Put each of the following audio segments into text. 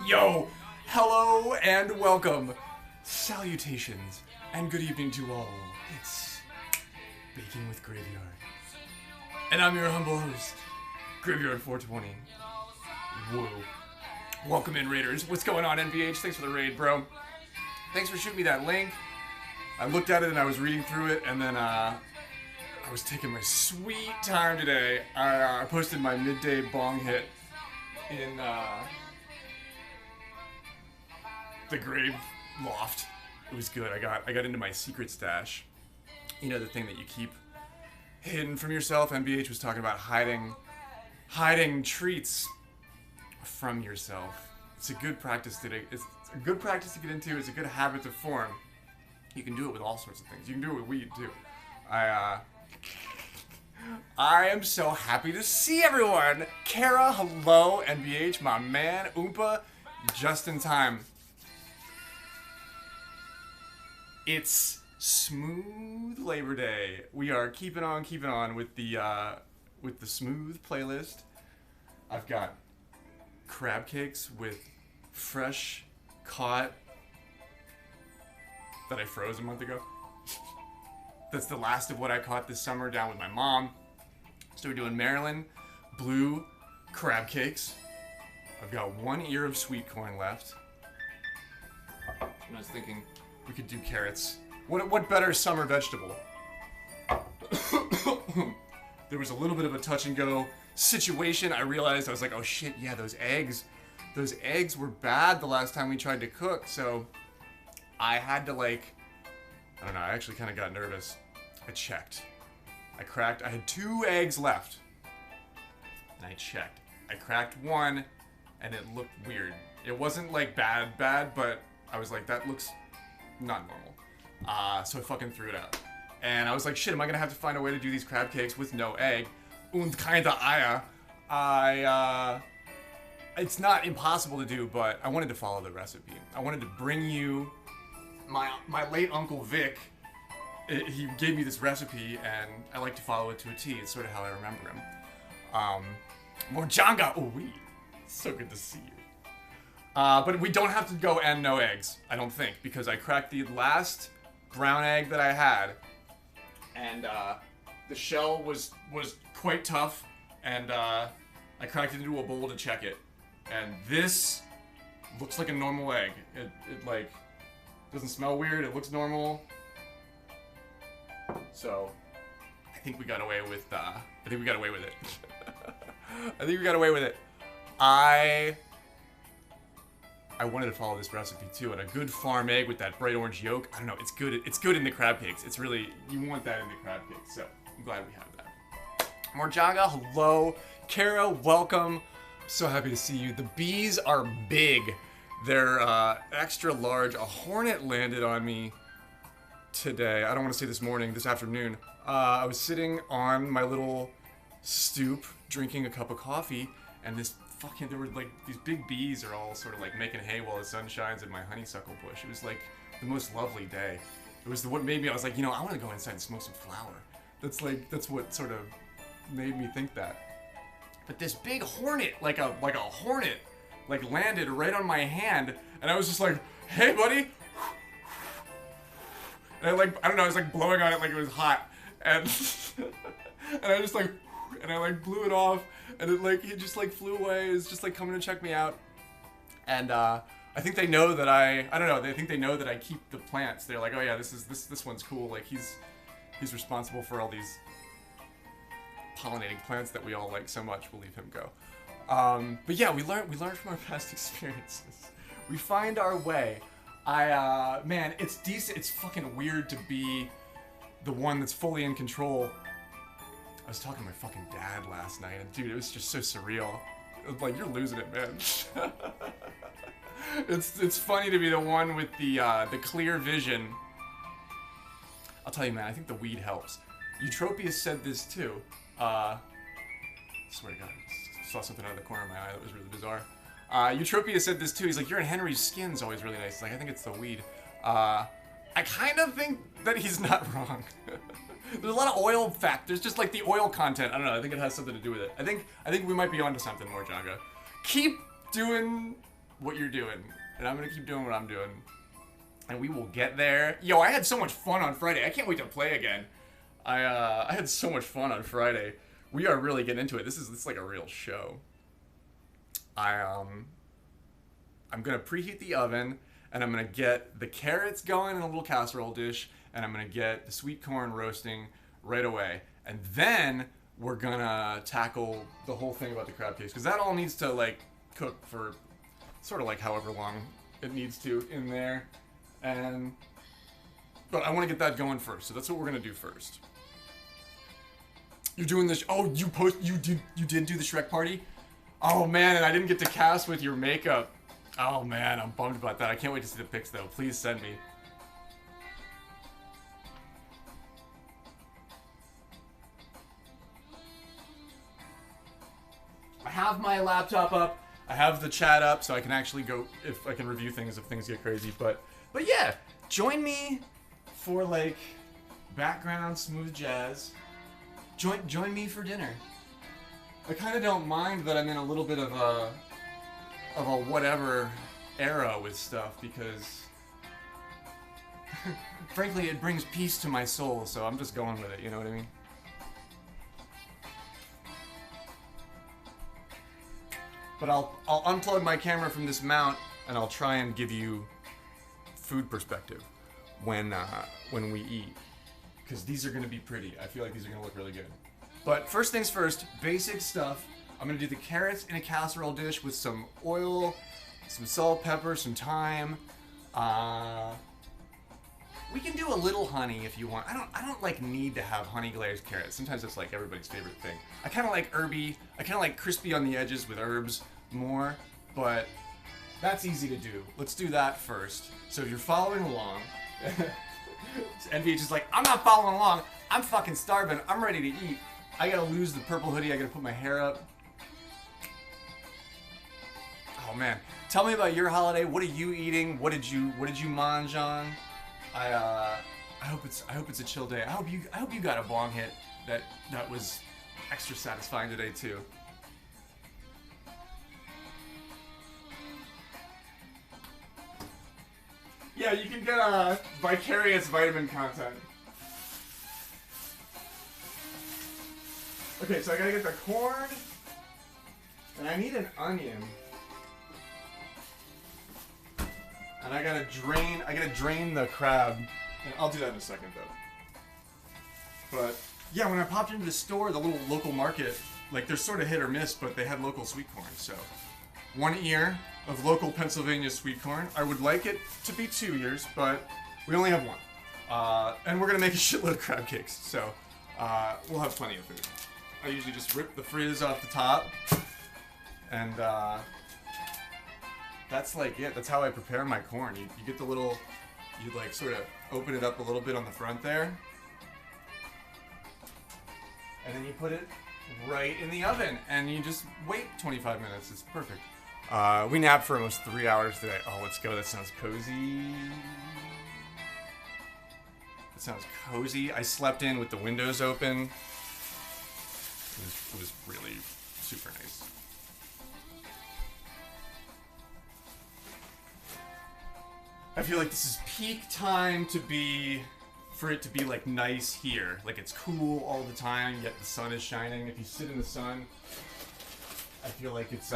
Yo, hello and welcome. Salutations and good evening to all. It's Baking with Graveyard. And I'm your humble host, Graveyard 420. Whoa. Welcome in, Raiders. What's going on, NVH? Thanks for the raid, bro. Thanks for shooting me that link. I looked at it and I was reading through it, and then I was taking my sweet time today. I posted my midday bong hit in the grave loft. It was good. I got into my secret stash. You know, the thing that you keep hidden from yourself. NBH was talking about hiding treats from yourself. It's a good practice to get into. It's a good habit to form. You can do it with all sorts of things. You can do it with weed too. I am so happy to see everyone. Kara, hello. NBH, my man. Oompa, just in time. It's Smooth Labor Day. We are keeping on with the smooth playlist. I've got crab cakes with fresh caught that I froze a month ago. That's the last of what I caught this summer down with my mom. So we're doing Maryland blue crab cakes. I've got one ear of sweet corn left. And I was thinking we could do carrots. What better summer vegetable? There was a little bit of a touch and go situation. I realized, I was like, oh shit, yeah, those eggs were bad the last time we tried to cook, so I had to I don't know, I actually kind of got nervous. I checked. I had 2 eggs left. And I checked. I cracked one, and it looked weird. It wasn't like bad, but I was like, that looks not normal. So I fucking threw it out. And I was like, shit, am I gonna have to find a way to do these crab cakes with no egg? Und kinda Eier. It's not impossible to do, but I wanted to follow the recipe. I wanted to bring you my late Uncle Vic. He gave me this recipe, and I like to follow it to a T. It's sort of how I remember him. Morjanga! Oh, so good to see you. But we don't have to go and no eggs, I don't think, because I cracked the last brown egg that I had, and the shell was quite tough, and I cracked it into a bowl to check it, and this looks like a normal egg. It like doesn't smell weird. It looks normal. So I think we got away with it. I think we got away with it. I wanted to follow this recipe too, and a good farm egg with that bright orange yolk. I don't know, it's good. It's good in the crab cakes. It's really, you want that in the crab cakes. So I'm glad we have that. Morjaga, hello. Kara, welcome. So happy to see you. The bees are big. They're extra large. A hornet landed on me today. I don't want to say this afternoon. I was sitting on my little stoop drinking a cup of coffee, and there were like these big bees are all sort of like making hay while the sun shines in my honeysuckle bush. It was like the most lovely day. It was what made me, I was like, I want to go inside and smoke some flower. That's what sort of made me think that. But this big hornet, like a hornet, landed right on my hand, and I was just like, hey buddy. And I don't know, I was like blowing on it like it was hot. And and I just blew it off, and it just flew away. It's just coming to check me out. And I think they know that I don't know, they think they know that I keep the plants. They're like, oh yeah, this one's cool. Like he's responsible for all these pollinating plants that we all like so much. We'll leave him go. But yeah, we learn from our past experiences. We find our way. Man, it's decent. It's fucking weird to be the one that's fully in control. I was talking to my fucking dad last night, and dude, it was just so surreal. It was like, you're losing it, man. It's funny to be the one with the clear vision. I'll tell you, man, I think the weed helps. Eutropia said this too. Swear to God, I saw something out of the corner of my eye that was really bizarre. Eutropia said this too. He's like, your and Henry's skin's always really nice. He's like, I think it's the weed. I kind of think that he's not wrong. There's a lot of oil fat. There's just like the oil content. I don't know. I think it has something to do with it. I think we might be onto something more, Jaga. keep doing what you're doing, and I'm gonna keep doing what I'm doing, and we will get there. Yo, I had so much fun on Friday. I can't wait to play again. I had so much fun on Friday. We are really getting into it. This is like a real show. I'm gonna preheat the oven, and I'm gonna get the carrots going in a little casserole dish, and I'm gonna get the sweet corn roasting right away, and then we're gonna tackle the whole thing about the crab cakes, because that all needs to like cook for sort of like however long it needs to in there, but I want to get that going first, so that's what we're gonna do first. You're doing this. Oh, you didn't do the Shrek party? Oh man, and I didn't get to cast with your makeup. Oh man, I'm bummed about that. I can't wait to see the pics though. Please send me. I have my laptop up. I have the chat up, so I can actually go if I can review things if things get crazy. But yeah, join me for like background smooth jazz. Join me for dinner. I kind of don't mind that I'm in a little bit of a whatever era with stuff, because frankly it brings peace to my soul, so I'm just going with it, you know what I mean? But I'll unplug my camera from this mount, and I'll try and give you food perspective when we eat, because these are going to be pretty. I feel like these are going to look really good. But first things first, basic stuff. I'm going to do the carrots in a casserole dish with some oil, some salt, pepper, some thyme. We can do a little honey if you want. I don't like need to have honey glazed carrots. Sometimes it's like everybody's favorite thing. I kind of like herby. I kind of like crispy on the edges with herbs more, but that's easy to do. Let's do that first. So if you're following along, NVH is like, I'm not following along. I'm fucking starving. I'm ready to eat. I gotta lose the purple hoodie. I gotta put my hair up. Oh man, tell me about your holiday. What are you eating? What did you mange on? I hope it's a chill day. I hope you got a bong hit that was extra satisfying today too. Yeah, you can get vicarious vitamin content. Okay, so I gotta get the corn, and I need an onion. And I gotta drain the crab. And I'll do that in a second though. But yeah, when I popped into the store, the little local market, like they're sort of hit or miss, but they had local sweet corn. So 1 ear of local Pennsylvania sweet corn. I would like it to be 2 ears, but we only have 1. And we're gonna make a shitload of crab cakes, so we'll have plenty of food. I usually just rip the frizz off the top, and that's like it. That's how I prepare my corn. You get the little, you like sort of open it up a little bit on the front there, and then you put it right in the oven, and you just wait 25 minutes. It's perfect. We napped for almost 3 hours today. Oh, let's go. That sounds cozy. That sounds cozy. I slept in with the windows open. It was really super nice. I feel like this is peak time for it to be like nice here. Like it's cool all the time, yet the sun is shining. If you sit in the sun, I feel like it's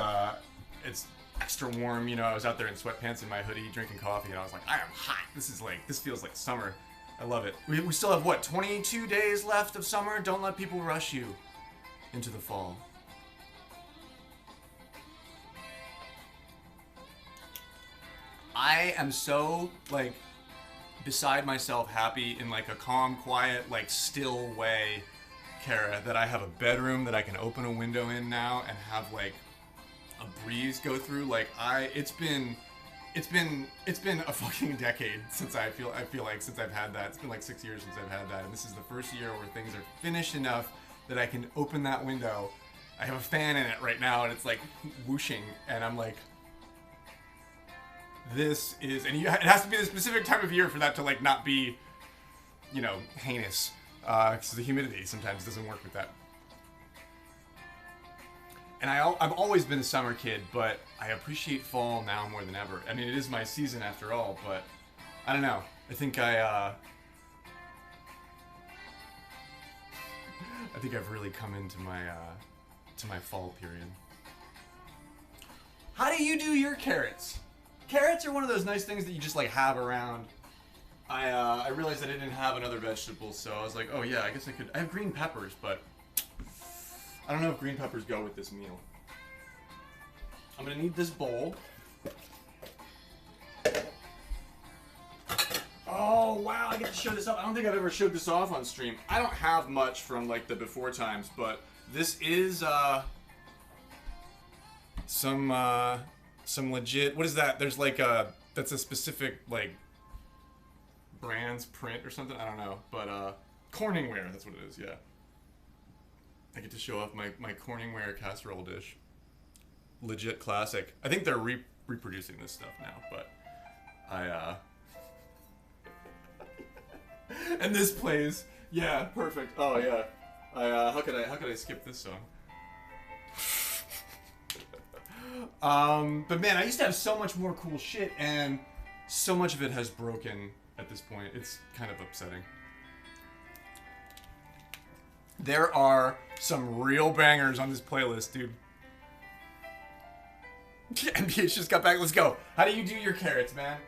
extra warm. You know, I was out there in sweatpants and my hoodie drinking coffee, and I was like, I am hot. This feels like summer. I love it. We still have what, 22 days left of summer? Don't let people rush you into the fall. I am so like beside myself happy in like a calm, quiet, like still way, Kara, that I have a bedroom that I can open a window in now and have like a breeze go through. Like it's been a fucking decade since I feel like since I've had that. It's been like 6 years since I've had that, and this is the first year where things are finished enough that I can open that window. I have a fan in it right now, and it's like whooshing, and I'm like, this is, and it has to be the specific time of year for that to like not be, you know, heinous, because the humidity sometimes doesn't work with that. And I've always been a summer kid, but I appreciate fall now more than ever. I mean, it is my season after all, but I don't know. I think I think I've really come into my to my fall period. How do you do your carrots? Carrots are one of those nice things that you just like have around. I realized I didn't have another vegetable, so I was like, oh yeah, I guess I could. I have green peppers, but I don't know if green peppers go with this meal. I'm gonna need this bowl. Oh wow, I get to show this off. I don't think I've ever showed this off on stream. I don't have much from like the before times, but this is some legit. What is that? There's like that's a specific like brand's print or something. I don't know, but Corningware. That's what it is. Yeah. I get to show off my Corningware casserole dish. Legit classic. I think they're reproducing this stuff now, but I and this plays. Yeah, perfect. Oh yeah. How could I skip this song? But man, I used to have so much more cool shit, and so much of it has broken at this point. It's kind of upsetting. There are some real bangers on this playlist, dude. NBH just got back. Let's go. How do you do your carrots, man?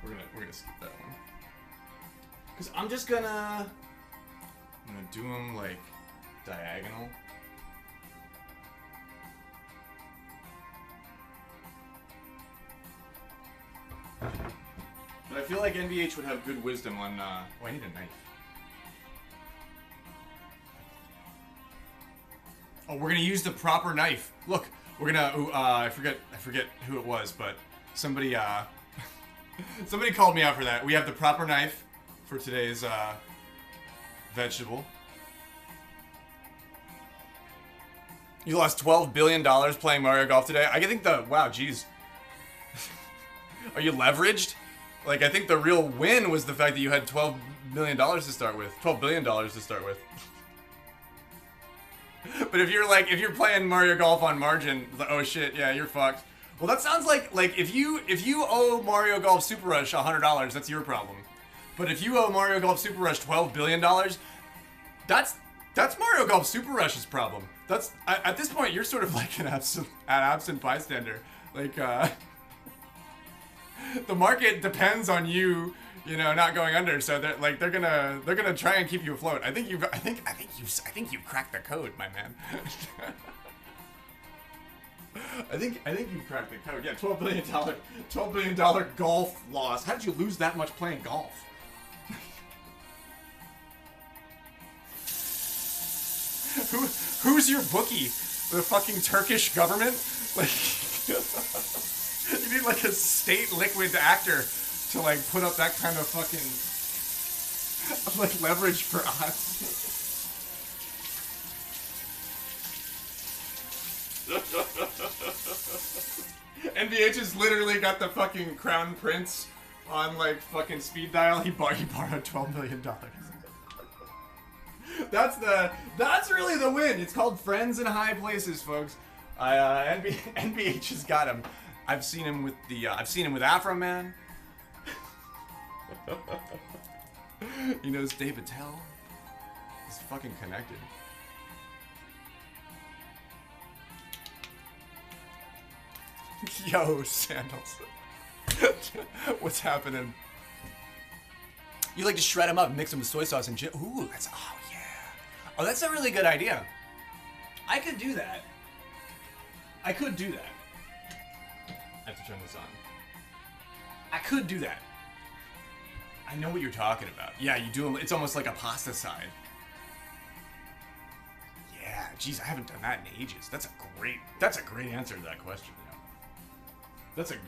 We're gonna skip that one. Cause I'm gonna do them like diagonal. But I feel like NBH would have good wisdom on. Oh, I need a knife. Oh, we're gonna use the proper knife. Look, we're gonna. I forget who it was, but somebody somebody called me out for that. We have the proper knife for today's vegetable. You lost $12 billion playing Mario Golf today. I think wow, geez. Are you leveraged? Like, I think the real win was the fact that you had $12 million to start with. $12 billion to start with. But if you're playing Mario Golf on margin, oh shit, yeah, you're fucked. Well, that sounds like if you owe Mario Golf Super Rush $100, that's your problem. But if you owe Mario Golf Super Rush $12 billion, that's Mario Golf Super Rush's problem. That's at this point you're sort of like an absent bystander. Like the market depends on you, not going under. So they're gonna try and keep you afloat. I think you've cracked the code, my man. I think you've cracked the code. Yeah, $12 billion golf loss. How did you lose that much playing golf? Who's your bookie? The fucking Turkish government? Like, you need like a state liquid actor to like put up that kind of fucking like leverage for odds. NBH has literally got the fucking Crown Prince on like fucking speed dial. He borrowed $12 million. That's really the win. It's called Friends in High Places, folks. NBH has got him. I've seen him with Afro Man. He knows Dave Attell. He's fucking connected. Yo, Sandals. What's happening? You like to shred them up, mix them with soy sauce and ooh, oh yeah. Oh, that's a really good idea. I could do that. I have to turn this on. I could do that. I know what you're talking about. Yeah, you do them. It's almost like a pasta side. Yeah, geez, I haven't done that in ages. That's a great answer to that question.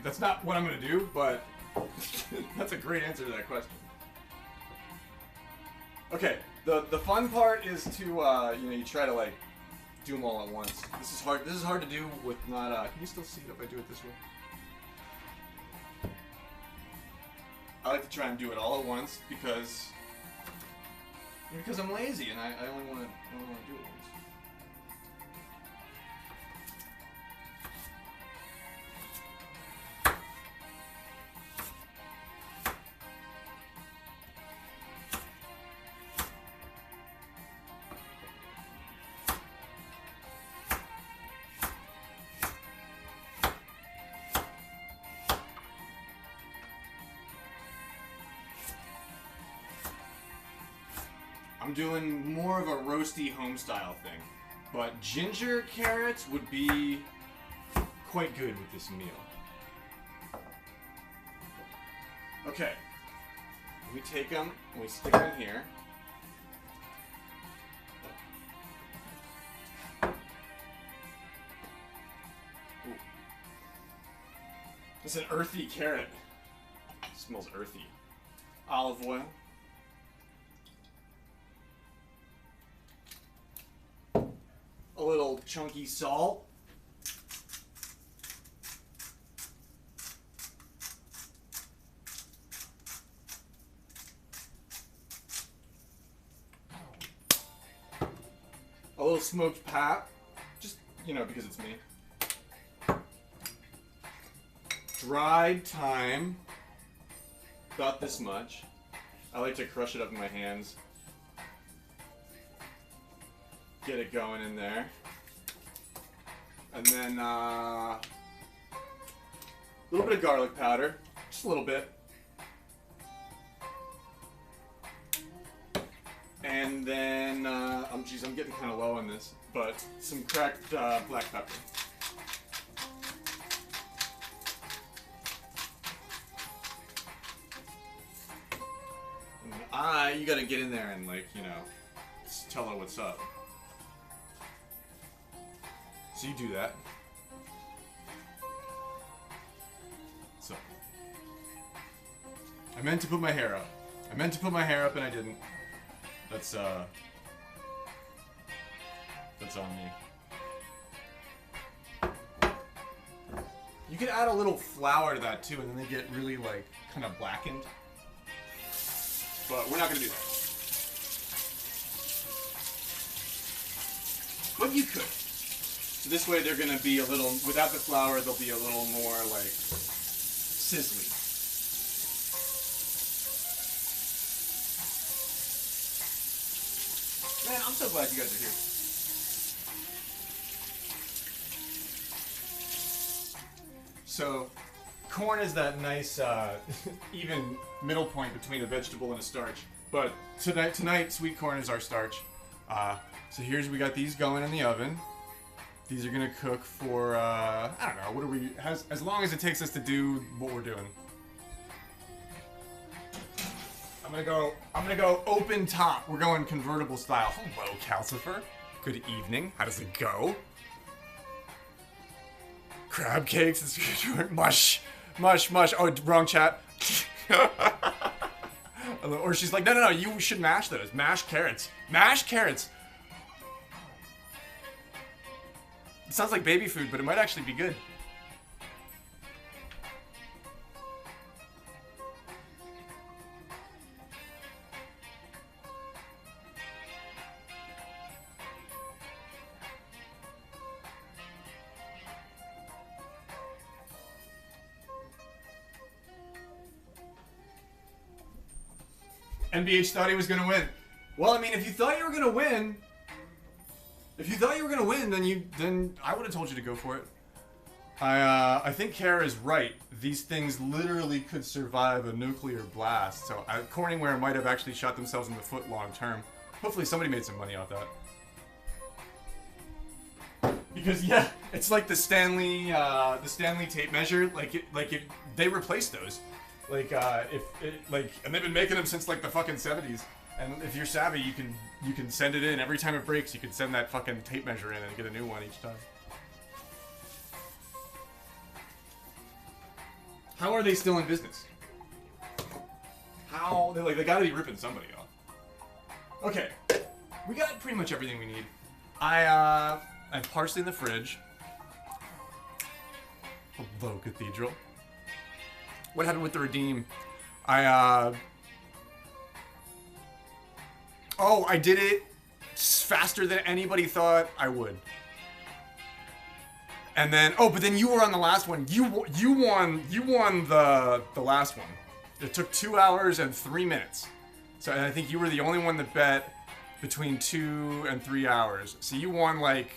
That's not what I'm gonna do, but that's a great answer to that question. Okay, the fun part is to you try to like do them all at once. This is hard. This is hard to do with not. Can you still see it if I do it this way? I like to try and do it all at once because I'm lazy and I only want to do it once. I'm doing more of a roasty home style thing, but ginger carrots would be quite good with this meal. Okay, we take them and we stick them here. Ooh. It's an earthy carrot. It smells earthy. Olive oil. A little chunky salt. A little smoked pap, just, you know, because it's me. Dried thyme, about this much. I like to crush it up in my hands. Get it going in there. And then a little bit of garlic powder, just a little bit. And then, I'm getting kind of low on this, but some cracked black pepper. And you gotta get in there and, like, you know, just tell her what's up. So you do that. So. I meant to put my hair up. I meant to put my hair up and I didn't. That's on me. You could add a little flour to that too and then they get really, like, kind of blackened. But we're not gonna do that. But you could. So this way they're going to be a little, without the flour, they'll be a little more, like, sizzly. Man, I'm so glad you guys are here. So, corn is that nice, even middle point between a vegetable and a starch. But tonight, sweet corn is our starch. So we got these going in the oven. These are gonna cook for, I don't know, what are we, as long as it takes us to do what we're doing. I'm gonna go open top. We're going convertible style. Hello, Calcifer. Good evening. How does it go? Crab cakes, mush, mush, mush. Oh, wrong chat. Or she's like, no, you should mash those. Mash carrots. Mash carrots. It sounds like baby food, but it might actually be good. NBH thought he was going to win. Well, I mean, if you thought you were going to win... then I would have told you to go for it. I think Kara is right. These things literally could survive a nuclear blast. So Corningware might have actually shot themselves in the foot long term. Hopefully somebody made some money off that. Because yeah, it's like the Stanley tape measure. If they replaced those, and they've been making them since like the fucking 70s. And if you're savvy, you can send it in every time it breaks. You can send that fucking tape measure in and get a new one each time. How are they still in business? How they gotta be ripping somebody off. Okay, we got pretty much everything we need. I have parsley in the fridge. Hello, Cathedral. What happened with the redeem? Oh, I did it faster than anybody thought I would. And then, oh, but then you were on the last one. You won the last one. It took 2 hours and 3 minutes. So and I think you were the only one that bet between 2 and 3 hours. So you won like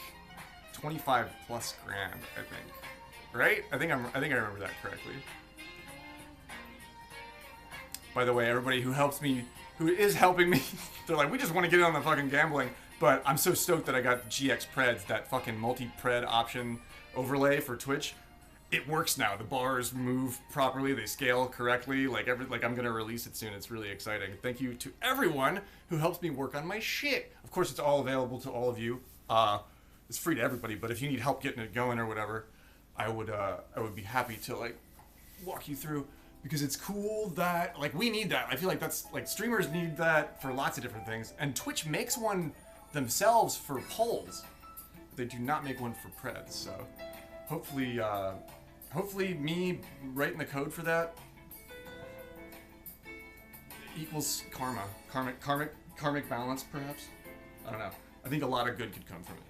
25 plus grand, I think. Right? I think I remember that correctly. By the way, everybody who is helping me, they're like, we just want to get in on the fucking gambling. But I'm so stoked that I got GX Preds, that fucking multi-pred option overlay for Twitch. It works now. The bars move properly. They scale correctly. Like I'm gonna release it soon. It's really exciting. Thank you to everyone who helps me work on my shit. Of course, it's all available to all of you. It's free to everybody. But if you need help getting it going or whatever, I would be happy to like walk you through, because it's cool that like we need that. I feel like that's like streamers need that for lots of different things. And Twitch makes one themselves for polls. They do not make one for Preds. So hopefully me writing the code for that equals karmic balance, perhaps. I don't know. I think a lot of good could come from it.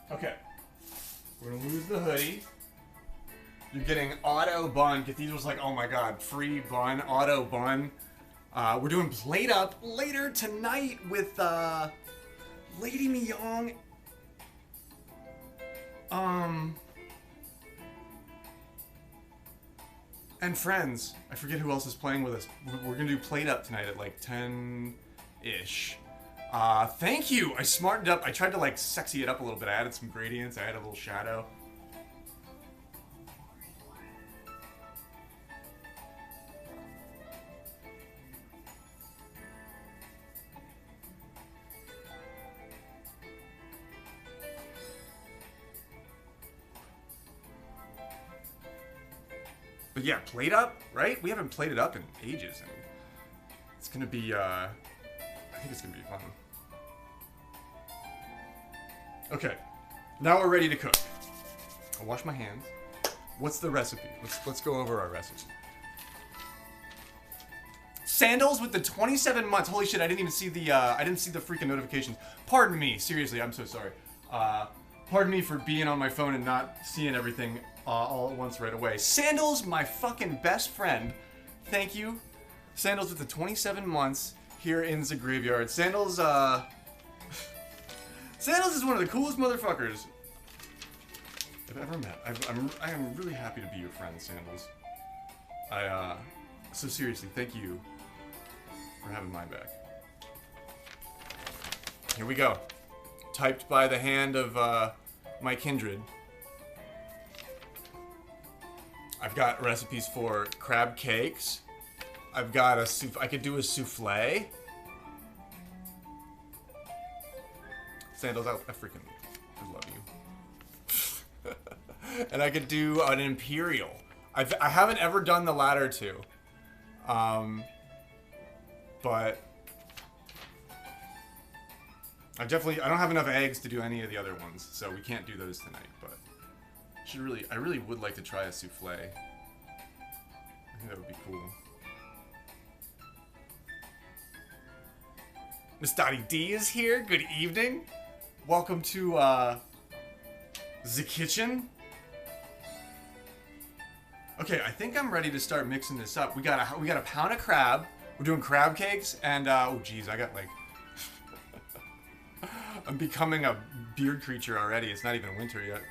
Okay, we're gonna lose the hoodie. You're getting auto bun. Cathedral's like, oh my god, free bun, auto bun. We're doing Plate Up later tonight with Lady Myong. And friends. I forget who else is playing with us. We're gonna do Plate Up tonight at like 10-ish. Thank you! I smartened up. I tried to like sexy it up a little bit. I added some gradients. I added a little shadow. But yeah, Plate Up, right? We haven't played it up in ages, and it's gonna be, I think it's gonna be fun. Okay, now we're ready to cook. I'll wash my hands. What's the recipe? Let's go over our recipe. Sandals with the 27 months. Holy shit! I didn't even see the freaking notifications. Pardon me. Seriously, I'm so sorry. Pardon me for being on my phone and not seeing everything all at once right away. Sandals, my fucking best friend. Thank you. Sandals with the 27 months here in the graveyard. Sandals, Sandals is one of the coolest motherfuckers I've ever met. I am really happy to be your friend, Sandals. So seriously, thank you for having my back. Here we go. Typed by the hand of my kindred. I've got recipes for crab cakes. I've got I could do a souffle. Sandals, I freaking love you. And I could do an imperial. I haven't ever done the latter two. But I don't have enough eggs to do any of the other ones, so we can't do those tonight, but I really would like to try a souffle. I think that would be cool. Miss Dottie D is here. Good evening. Welcome to the kitchen. Okay, I think I'm ready to start mixing this up. We got a pound of crab. We're doing crab cakes, and oh geez, I got like I'm becoming a beard creature already. It's not even winter yet.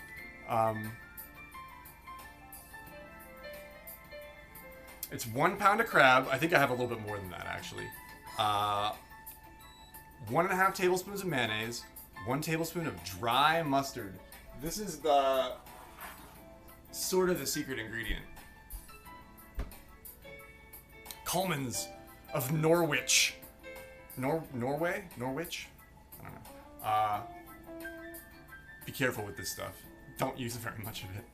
It's 1 pound of crab. I think I have a little bit more than that, actually. 1.5 tablespoons of mayonnaise. 1 tablespoon of dry mustard. This is the sort of the secret ingredient. Coleman's of Norwich. Norway? Norwich? I don't know. Be careful with this stuff. Don't use very much of it.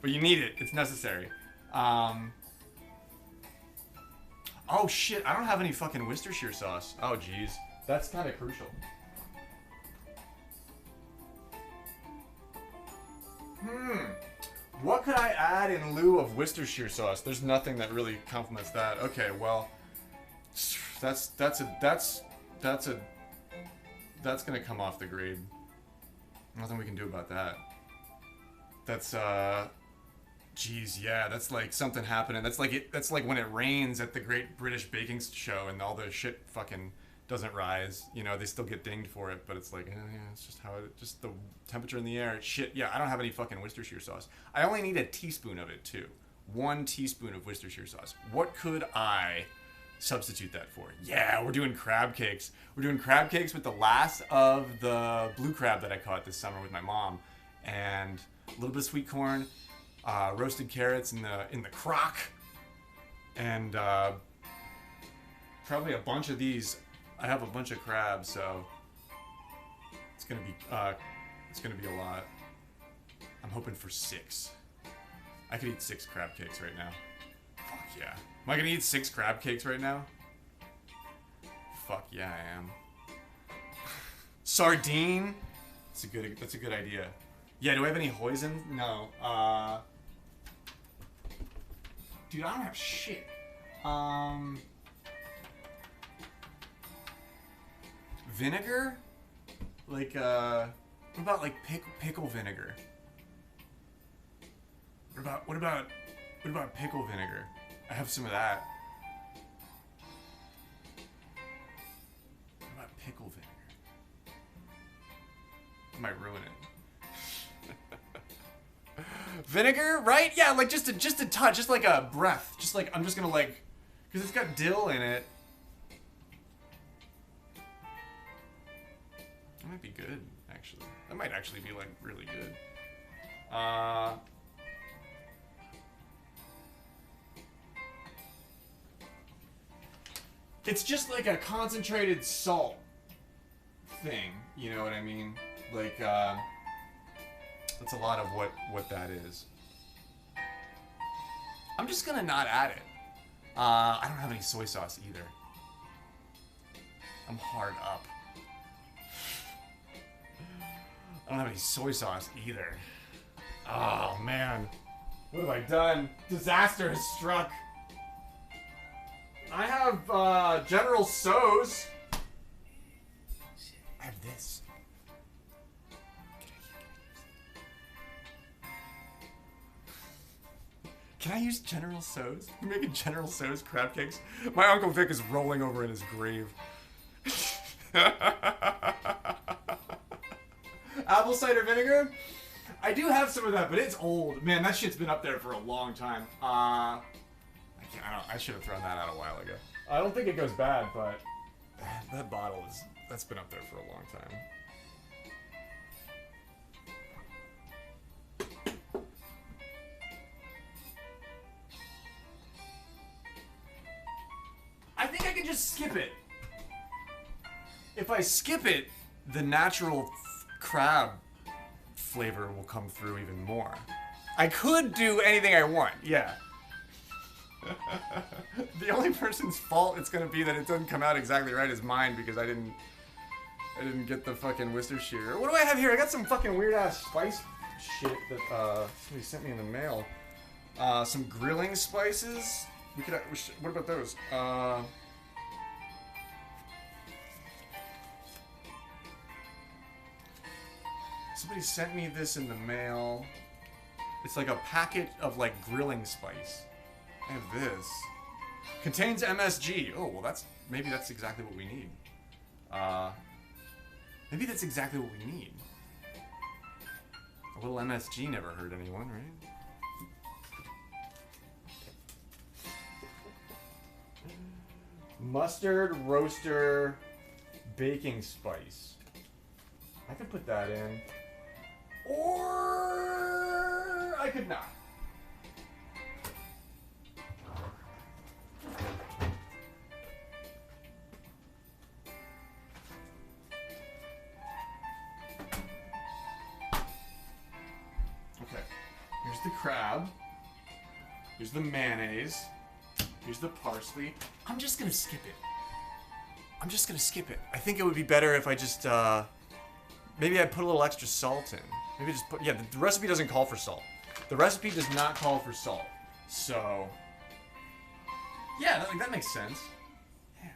But you need it. It's necessary. Oh shit, I don't have any fucking Worcestershire sauce. Oh jeez. That's kind of crucial. What could I add in lieu of Worcestershire sauce? There's nothing that really complements that. Okay, well, that's gonna come off the grade. Nothing we can do about that. That's geez, yeah, that's like something happening. That's like when it rains at the Great British Baking Show and all the shit fucking doesn't rise. You know, they still get dinged for it, but it's like, yeah, it's just how it, just the temperature in the air. Shit, yeah, I don't have any fucking Worcestershire sauce. I only need a teaspoon of it too. 1 teaspoon of Worcestershire sauce. What could I substitute that for? Yeah, we're doing crab cakes. We're doing crab cakes with the last of the blue crab that I caught this summer with my mom, and a little bit of sweet corn, roasted carrots in the crock, and probably a bunch of these. I have a bunch of crabs, so it's gonna be a lot. I'm hoping for 6. I could eat 6 crab cakes right now. Fuck yeah. Am I gonna eat 6 crab cakes right now? Fuck yeah, I am. Sardine? That's a good idea. Yeah, do I have any hoisin? No. Dude, I don't have shit. Vinegar? Like, what about like pickle vinegar? What about pickle vinegar? I have some of that. What about pickle vinegar? I might ruin it. Vinegar, right? Yeah, like just a touch, just like a breath. Just like, I'm just gonna like, because it's got dill in it. That might be good, actually. That might actually be like really good. It's just like a concentrated salt thing, you know what I mean? Like, that's a lot of what that is. I'm just gonna not add it. I don't have any soy sauce either. I'm hard up. I don't have any soy sauce either. Oh man. What have I done? Disaster has struck. I have General Tso's. I have this. Can I use General Tso's? We're making General Tso's crab cakes. My Uncle Vic is rolling over in his grave. Apple cider vinegar? I do have some of that, but it's old. Man, that shit's been up there for a long time. I should have thrown that out a while ago. I don't think it goes bad, but that bottle that's been up there for a long time. I think I can just skip it. If I skip it, the natural crab flavor will come through even more. I could do anything I want, yeah. The only person's fault it's gonna be that it doesn't come out exactly right is mine, because I didn't get the fucking Worcestershire. What do I have here? I got some fucking weird ass spice shit that somebody sent me in the mail. Some grilling spices. What about those? Somebody sent me this in the mail. It's like a packet of like grilling spice. I have this. Contains MSG. Oh, well maybe that's exactly what we need. Maybe that's exactly what we need. A little MSG never hurt anyone, right? Mustard roaster baking spice. I could put that in. Or I could not. Okay. Here's the crab. Here's the mayonnaise. Here's the parsley. I'm just gonna skip it. I'm just gonna skip it. I think it would be better if I just, maybe I put a little extra salt in. Maybe just put, yeah, the recipe doesn't call for salt. The recipe does not call for salt. So, yeah, that makes sense. Yeah.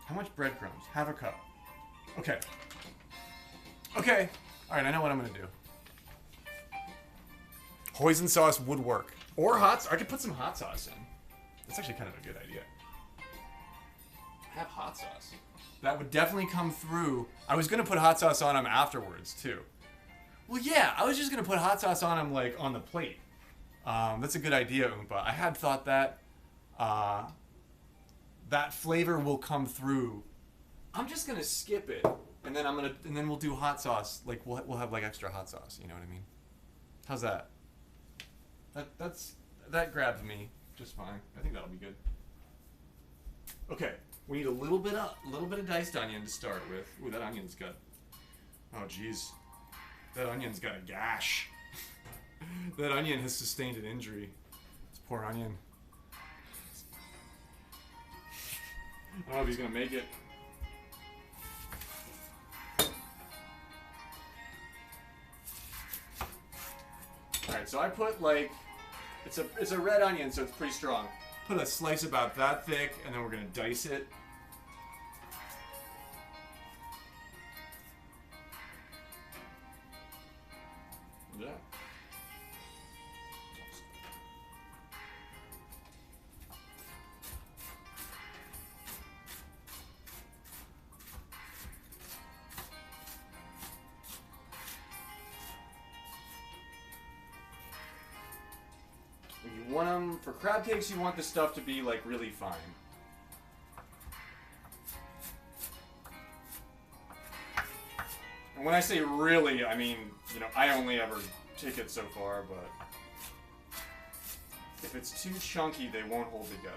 How much breadcrumbs? Half a cup. Okay. Okay. Alright, I know what I'm gonna do. Hoisin sauce would work. Or I could put some hot sauce in. That's actually kind of a good idea. Have hot sauce. That would definitely come through. I was gonna put hot sauce on them afterwards too. Well, yeah, I was just gonna put hot sauce on them like on the plate. That's a good idea, Oompa. I had thought that that flavor will come through. I'm just gonna skip it, and then we'll do hot sauce. Like we'll have like extra hot sauce. You know what I mean? How's that? That grabs me just fine. I think that'll be good. Okay, we need a little bit of diced onion to start with. Ooh, that onion's got. Oh, jeez, that onion's got a gash. That onion has sustained an injury. This poor onion. I don't know if he's gonna make it. Alright, so I put like, it's a red onion, so it's pretty strong. Put a slice about that thick, and then we're gonna dice it. Yeah. You want them, for crab cakes, you want the stuff to be like really fine. And when I say really, I mean, you know, I only ever take it so far, but if it's too chunky, they won't hold together.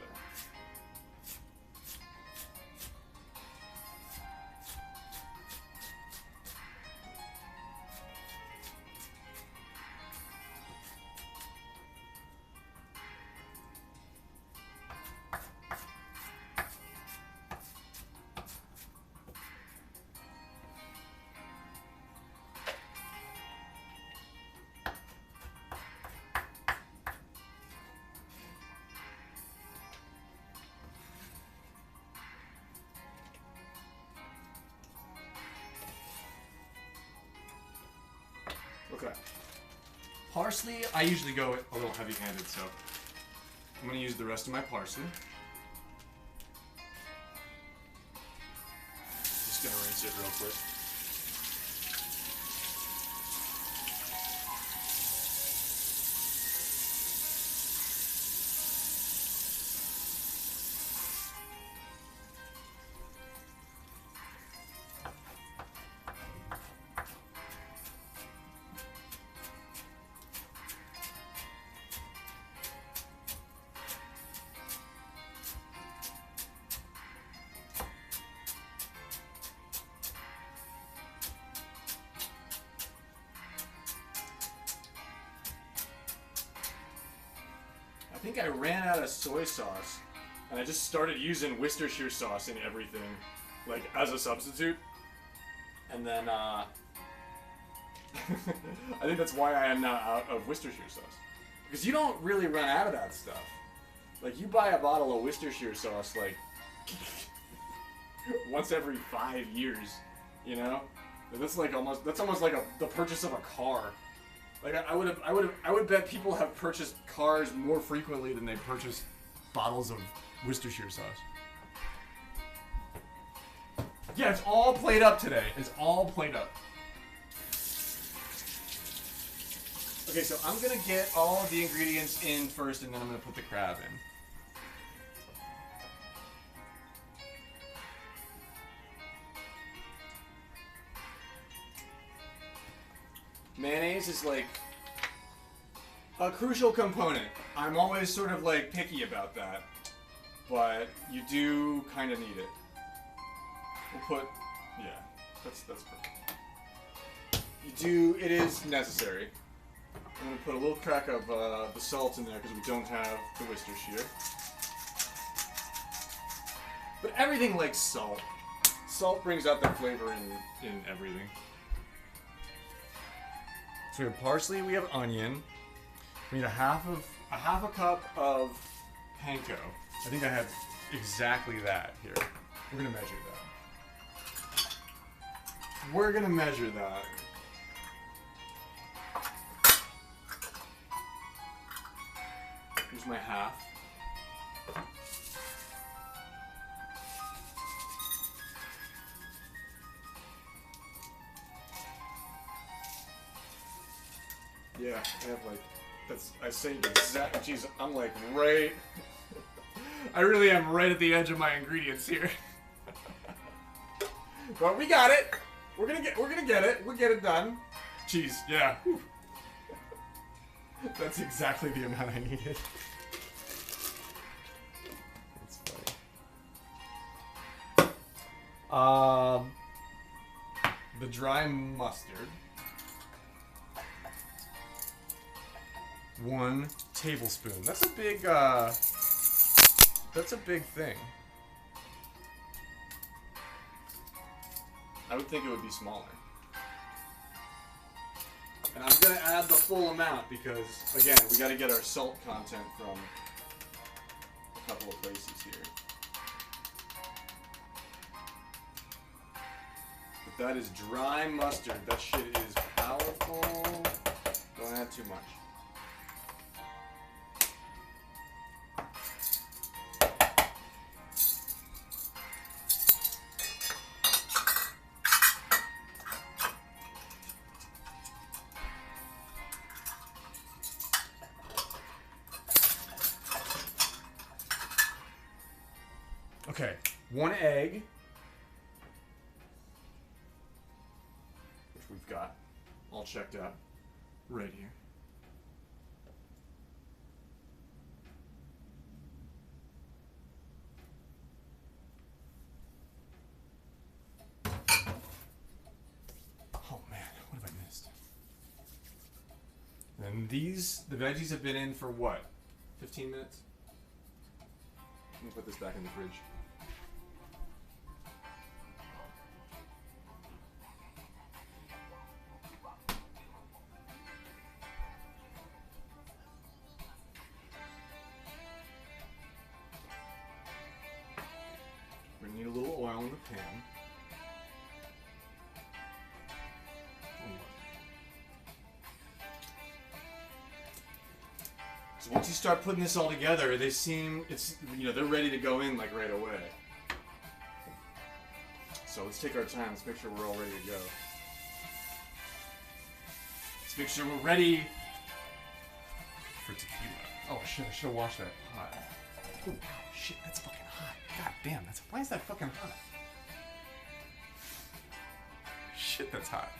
Okay. Parsley, I usually go a little heavy-handed, so I'm going to use the rest of my parsley. Just going to rinse it real quick. I think I ran out of soy sauce, and I just started using Worcestershire sauce in everything, like, as a substitute. And then, I think that's why I am now out of Worcestershire sauce. Because you don't really run out of that stuff. Like, you buy a bottle of Worcestershire sauce, like, once every 5 years, you know? That's almost like the purchase of a car. Like I would bet people have purchased cars more frequently than they purchase bottles of Worcestershire sauce. Yeah, it's all played up today. It's all played up. Okay, so I'm gonna get all of the ingredients in first, and then I'm gonna put the crab in. Mayonnaise is like a crucial component. I'm always sort of like picky about that, but you do kind of need it. We'll put, yeah, that's perfect. It is necessary. I'm going to put a little crack of the salt in there because we don't have the Worcestershire. But everything likes salt. Salt brings out the flavor in everything. So we have parsley, we have onion. We need a half a cup of panko. I think I have exactly that here. We're gonna measure that. We're gonna measure that. Here's my half. Yeah, I have like, I say exactly, jeez, I'm like right, I really am right at the edge of my ingredients here. But we got it. We're gonna get it. We'll get it done. Jeez, yeah. Whew. That's exactly the amount I needed. That's funny. The dry mustard. 1 tablespoon. That's a big thing. I would think it would be smaller. And I'm gonna add the full amount because, again, we gotta get our salt content from a couple of places here. But that is dry mustard. That shit is powerful. Don't add too much. Okay, 1 egg, which we've got all checked out right here. Oh man, what have I missed? And the veggies have been in for what? 15 minutes? Let me put this back in the fridge. We need a little oil in the pan. So once you start putting this all together, they're ready to go in like right away. So let's take our time. Let's make sure we're all ready to go. Let's make sure we're ready for tequila. Oh shit! I should have washed that pot. Oh shit! That's fucking hot. God damn! Why is that fucking hot? Shit! That's hot.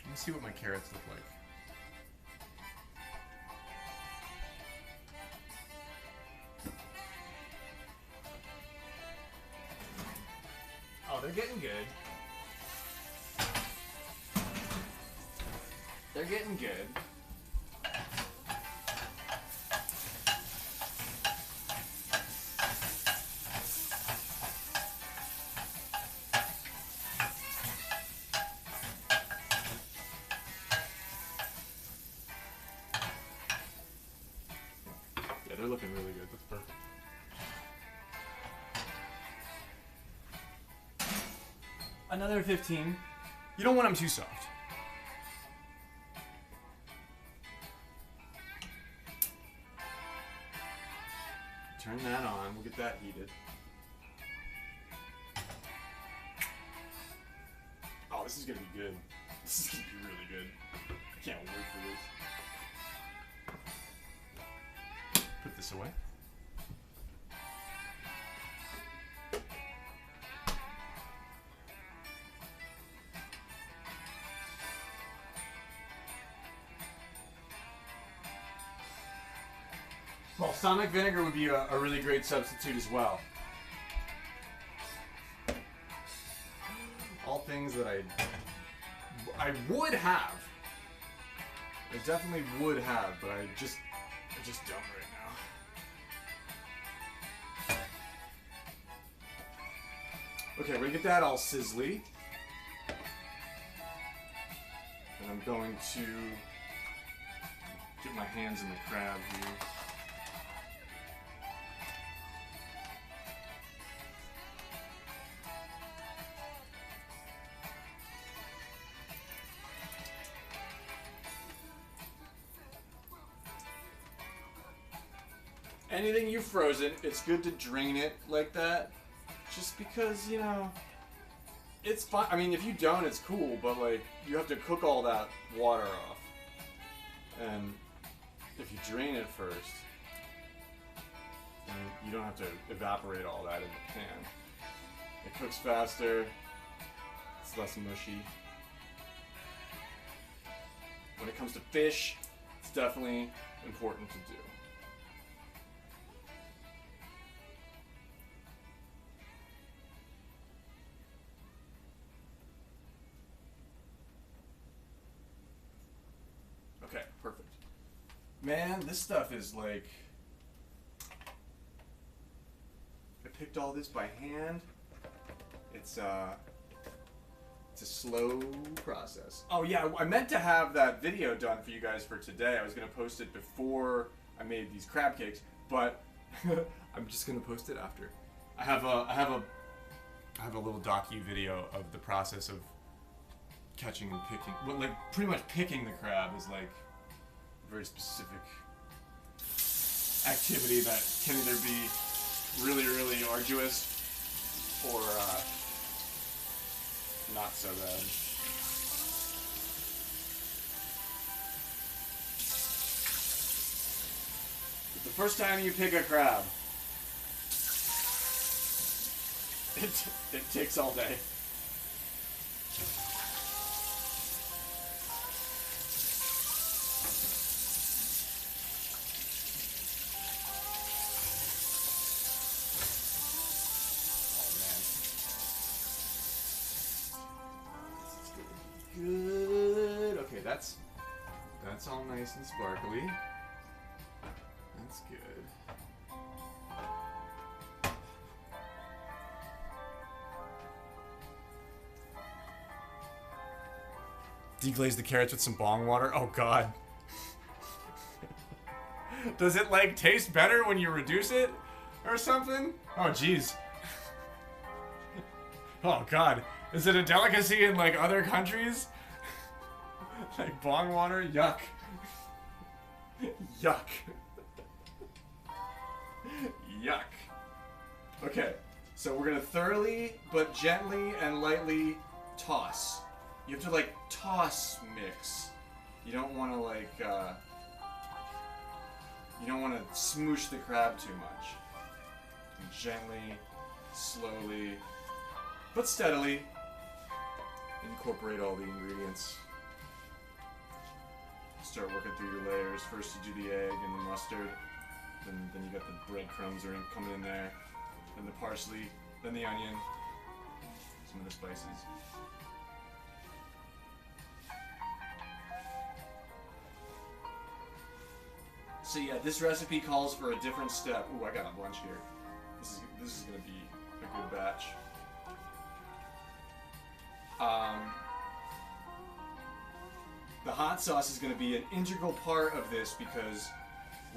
Let's see what my carrots look like. Oh, they're getting good. They're getting good. They're looking really good. That's perfect. Another 15. You don't want them too soft. Turn that on. We'll get that heated. Oh, this is gonna be good. This is gonna be really good. I can't wait for this. Put this away. balsamic vinegar would be a really great substitute as well. All things that I would have. I definitely would have, but I just don't right now. Okay, we're gonna get that all sizzly. And I'm going to get my hands in the crab here. Anything you've frozen, it's good to drain it like that. Just because, you know, it's fine. I mean, if you don't, it's cool, but like, you have to cook all that water off. And if you drain it first, then you don't have to evaporate all that in the pan. It cooks faster, it's less mushy. When it comes to fish, it's definitely important to do. Okay, perfect. Man, this stuff is like... I picked all this by hand. It's a slow process. Oh yeah, I meant to have that video done for you guys for today. I was gonna post it before I made these crab cakes, but I'm just gonna post it after. I have a little docu video of the process of catching and picking. Well, like pretty much picking the crab is like a very specific activity that can either be really, really arduous or not so bad. The first time you pick a crab, it takes all day. Good. Okay, that's all nice and sparkly. That's good. Deglaze the carrots with some bong water. Oh god. Does it like taste better when you reduce it or something? Oh jeez. Oh god. Is it a delicacy in like other countries? Like bong water? Yuck. Yuck. Yuck. Okay, so we're gonna thoroughly but gently and lightly toss. You have to like toss mix. You don't want to like you don't want to smoosh the crab too much. Gently, slowly, but steadily incorporate all the ingredients. Start working through your layers. First you do the egg and the mustard, then you got the breadcrumbs are coming in there, then the parsley, then the onion, some of the spices. So yeah, this recipe calls for a different step. Ooh, I got a bunch here. This is gonna be a good batch. The hot sauce is going to be an integral part of this because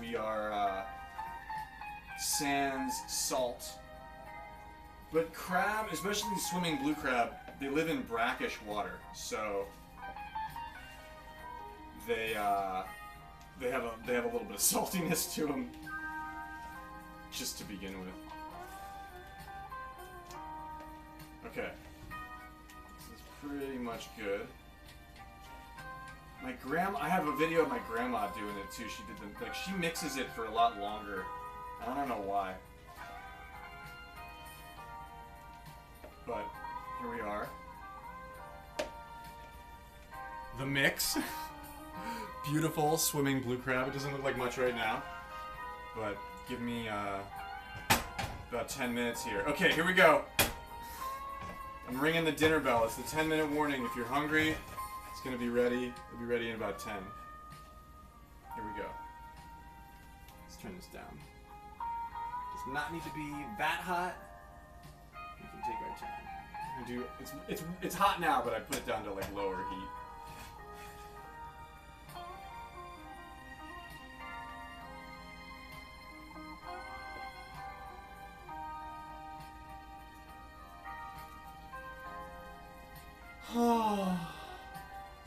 we are sans salt. But crab, especially swimming blue crab, they live in brackish water, so they have a little bit of saltiness to them, just to begin with. Okay, this is pretty much good. I have a video of my grandma doing it too. She did she mixes it for a lot longer. I don't know why. But here we are. The mix. Beautiful swimming blue crab. It doesn't look like much right now, but Give me about 10 minutes here. Okay, here we go. I'm ringing the dinner bell. It's the 10-minute warning. If you're hungry, it's gonna be ready. It'll be ready in about 10. Here we go. Let's turn this down. Does not need to be that hot. We can take our time. It's hot now, but I put it down to like lower heat.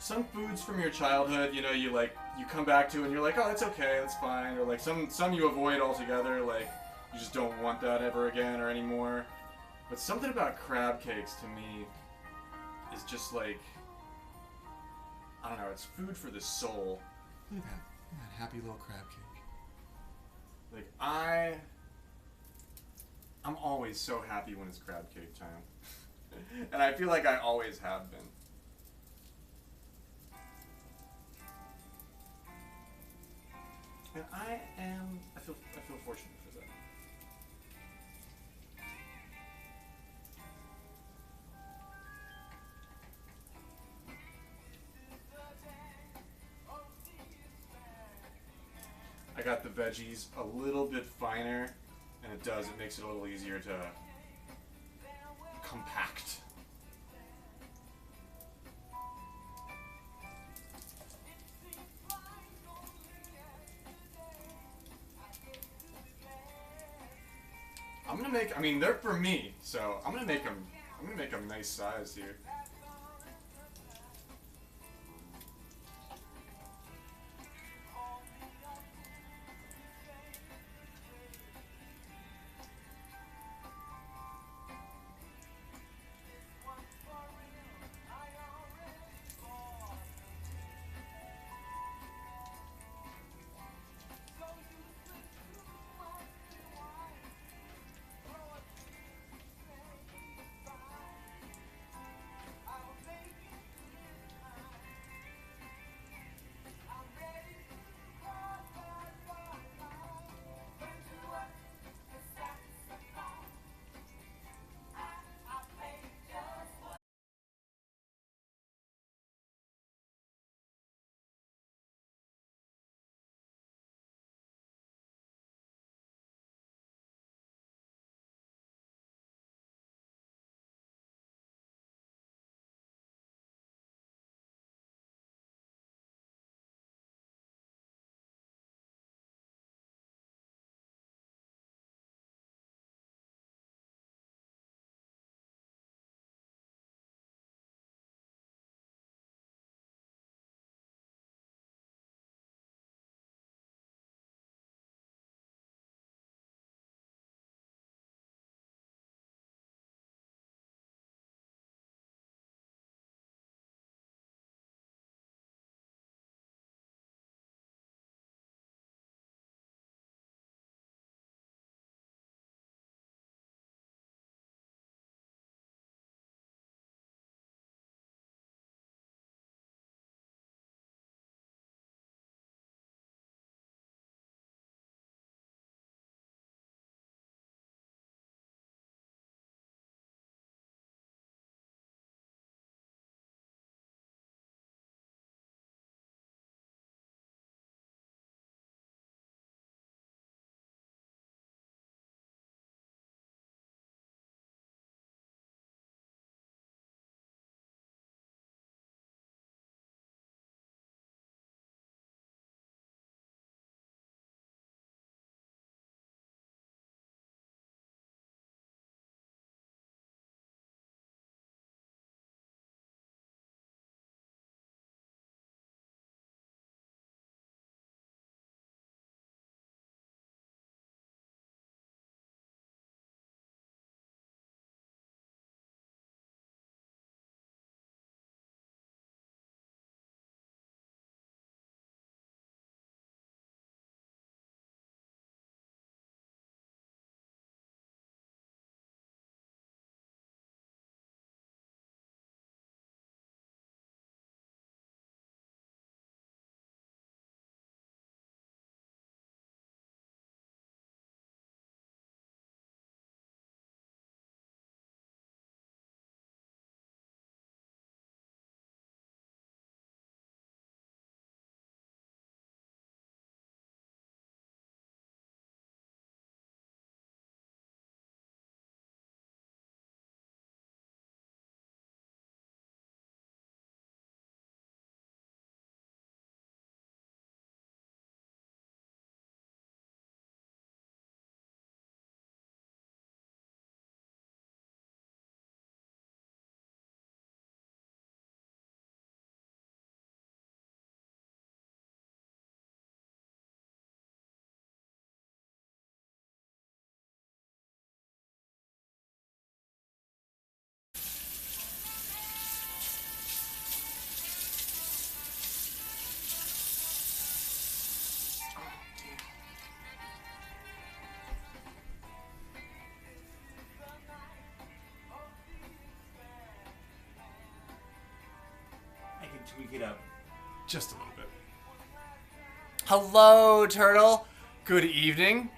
Some foods from your childhood, you know, you come back to and you're like, oh, that's okay, that's fine. Or like some you avoid altogether, like you just don't want that ever again or anymore. But something about crab cakes to me is just like, I don't know, it's food for the soul. Look at that happy little crab cake. Like I'm always so happy when it's crab cake time. And I feel like I always have been. And I feel fortunate for that. I got the veggies a little bit finer, and it makes it a little easier to compact. I mean, they're for me, so I'm gonna make them nice size here. tweak it up. Just a little bit. Hello, Turtle. Good evening.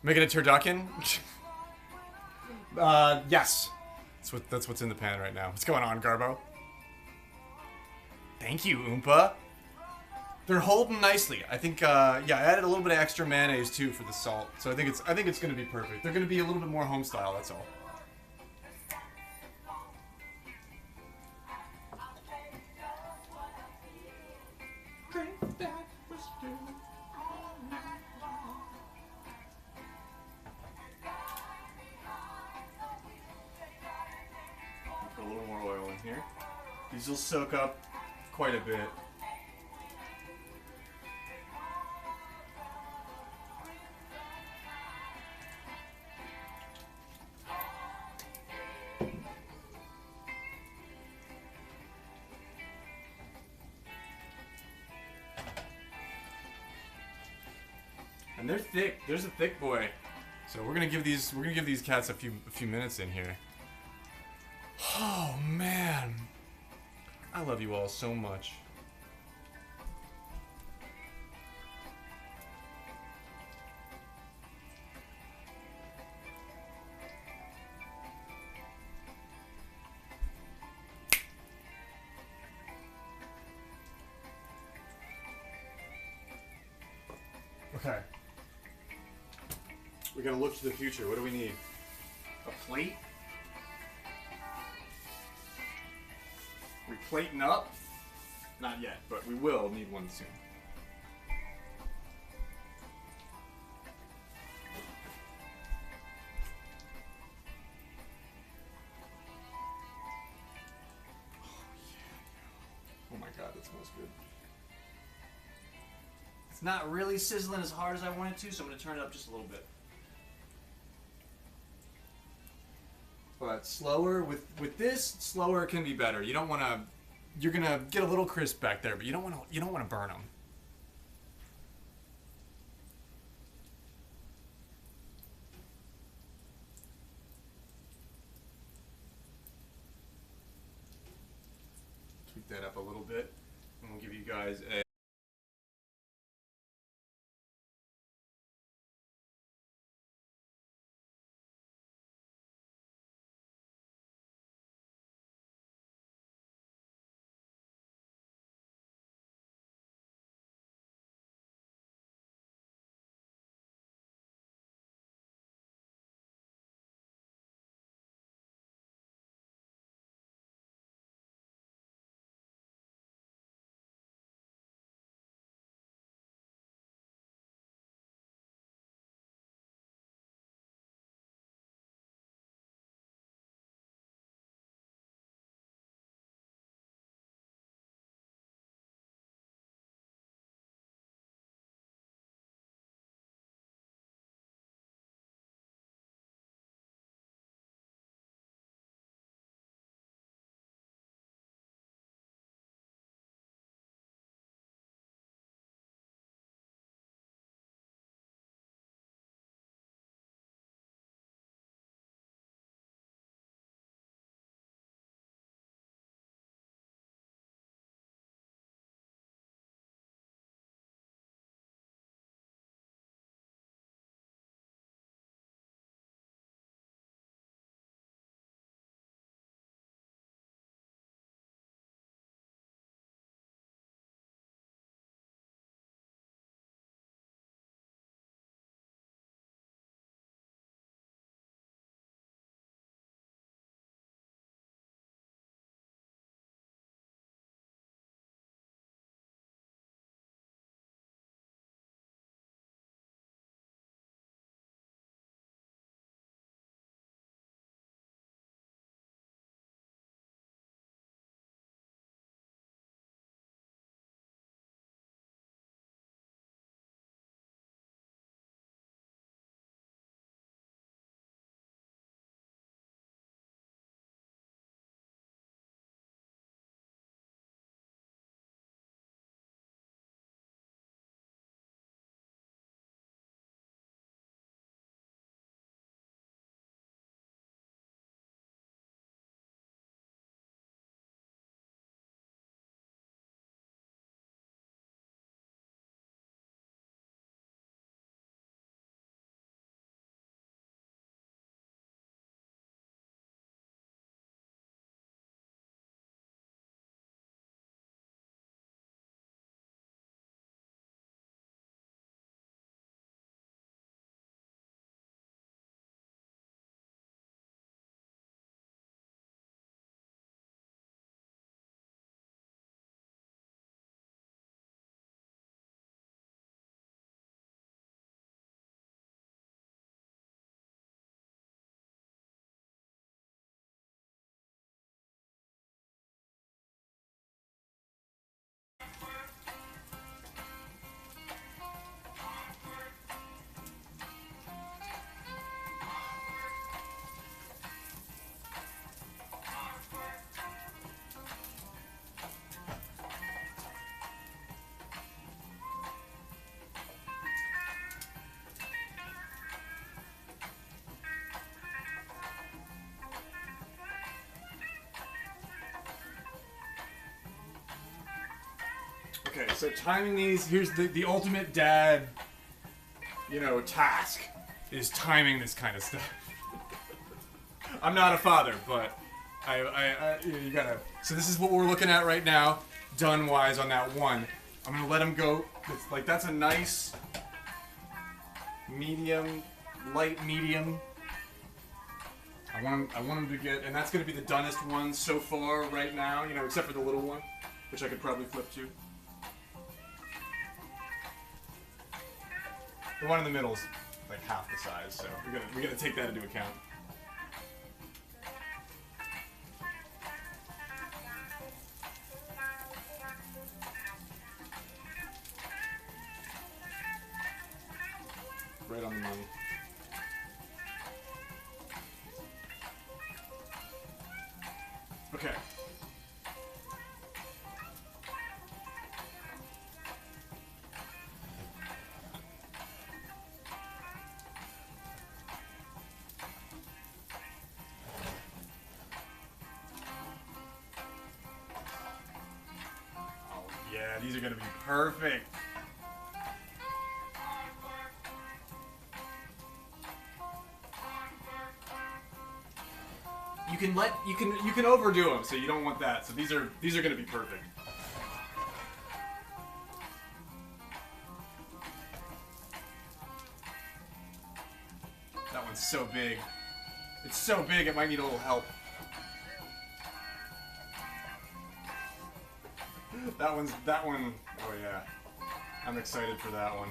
Making a turducken? Yes. That's what's in the pan right now. What's going on, Garbo? Thank you, Oompa. They're holding nicely. I think, yeah, I added a little bit of extra mayonnaise too for the salt, so I think it's gonna be perfect. They're gonna be a little bit more home style. That's all. Put a little more oil in here. These will soak up quite a bit. And they're thick. There's a thick boy. So we're gonna give these cats a few minutes in here. Oh man, I love you all so much. Okay. We gotta look to the future. What do we need? A plate? We plating up? Not yet, but we will need one soon. Oh my god, that smells good. It's not really sizzling as hard as I want it to, so I'm going to turn it up just a little bit. But slower, with this, slower can be better. You don't want to, you're going to get a little crisp back there, but you don't want to burn them. Tweak that up a little bit, and we'll give you guys a Okay, so timing these, here's the ultimate dad, you know, task, is timing this kind of stuff. I'm not a father, but you gotta, so this is what we're looking at right now, done-wise on that one. I'm gonna let him go, it's like, that's a nice, medium, light medium. I want him to get, and that's gonna be the donest one so far right now, you know, except for the little one, which I could probably flip to. The one in the middle's like half the size, so we're gonna take that into account. Right on the money. Okay. Oh yeah, these are gonna be perfect. You can overdo them, so you don't want that. So these are gonna be perfect. That one's so big. It's so big it might need a little help. That one, oh yeah. I'm excited for that one.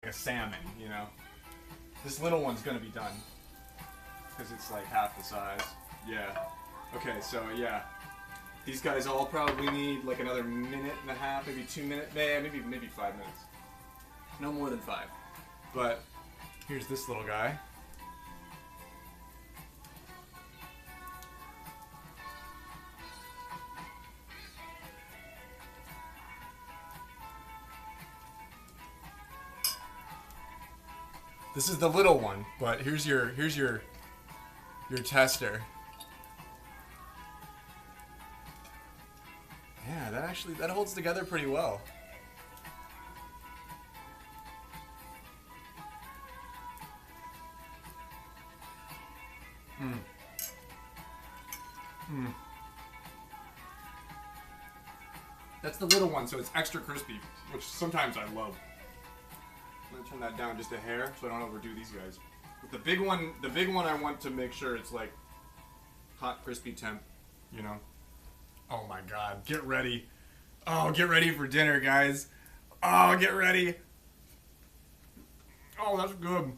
a salmon, you know. This little one's gonna be done because it's like half the size. Yeah. Okay, so yeah, these guys all probably need like another minute and a half, maybe 2 minutes, maybe 5 minutes. No more than 5. But here's this little guy. This is the little one, but here's your tester. Yeah, that holds together pretty well. That's the little one, so it's extra crispy, which sometimes I love. I'm gonna turn that down just a hair so I don't overdo these guys. But the big one I want to make sure it's like hot, crispy temp, you know. Oh my god, get ready. Oh, get ready for dinner, guys. Oh, get ready. Oh, that's good.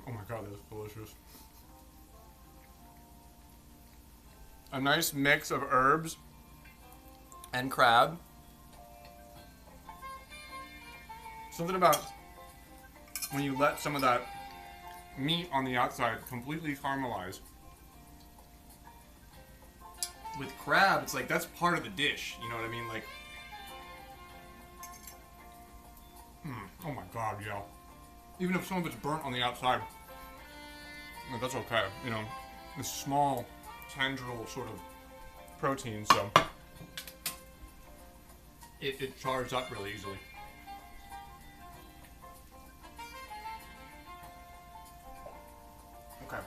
Oh my god, that's delicious. A nice mix of herbs and crab. Something about when you let some of that meat on the outside completely caramelize. With crab, it's like that's part of the dish. You know what I mean? Like, oh my god, yeah. Even if some of it's burnt on the outside, that's okay. You know, it's small, tendril sort of protein, so it chars up really easily. Okay,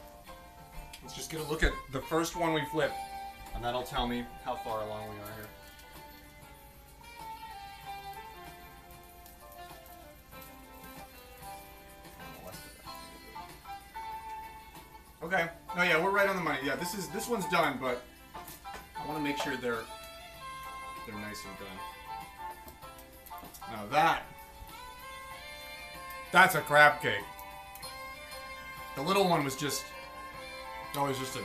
let's just get a look at the first one we flip, and that'll tell me how far along we are here. Okay. No, yeah, we're right on the money. Yeah, this one's done, but I want to make sure they're nice and done. Now that's a crab cake. The little one was just that was just a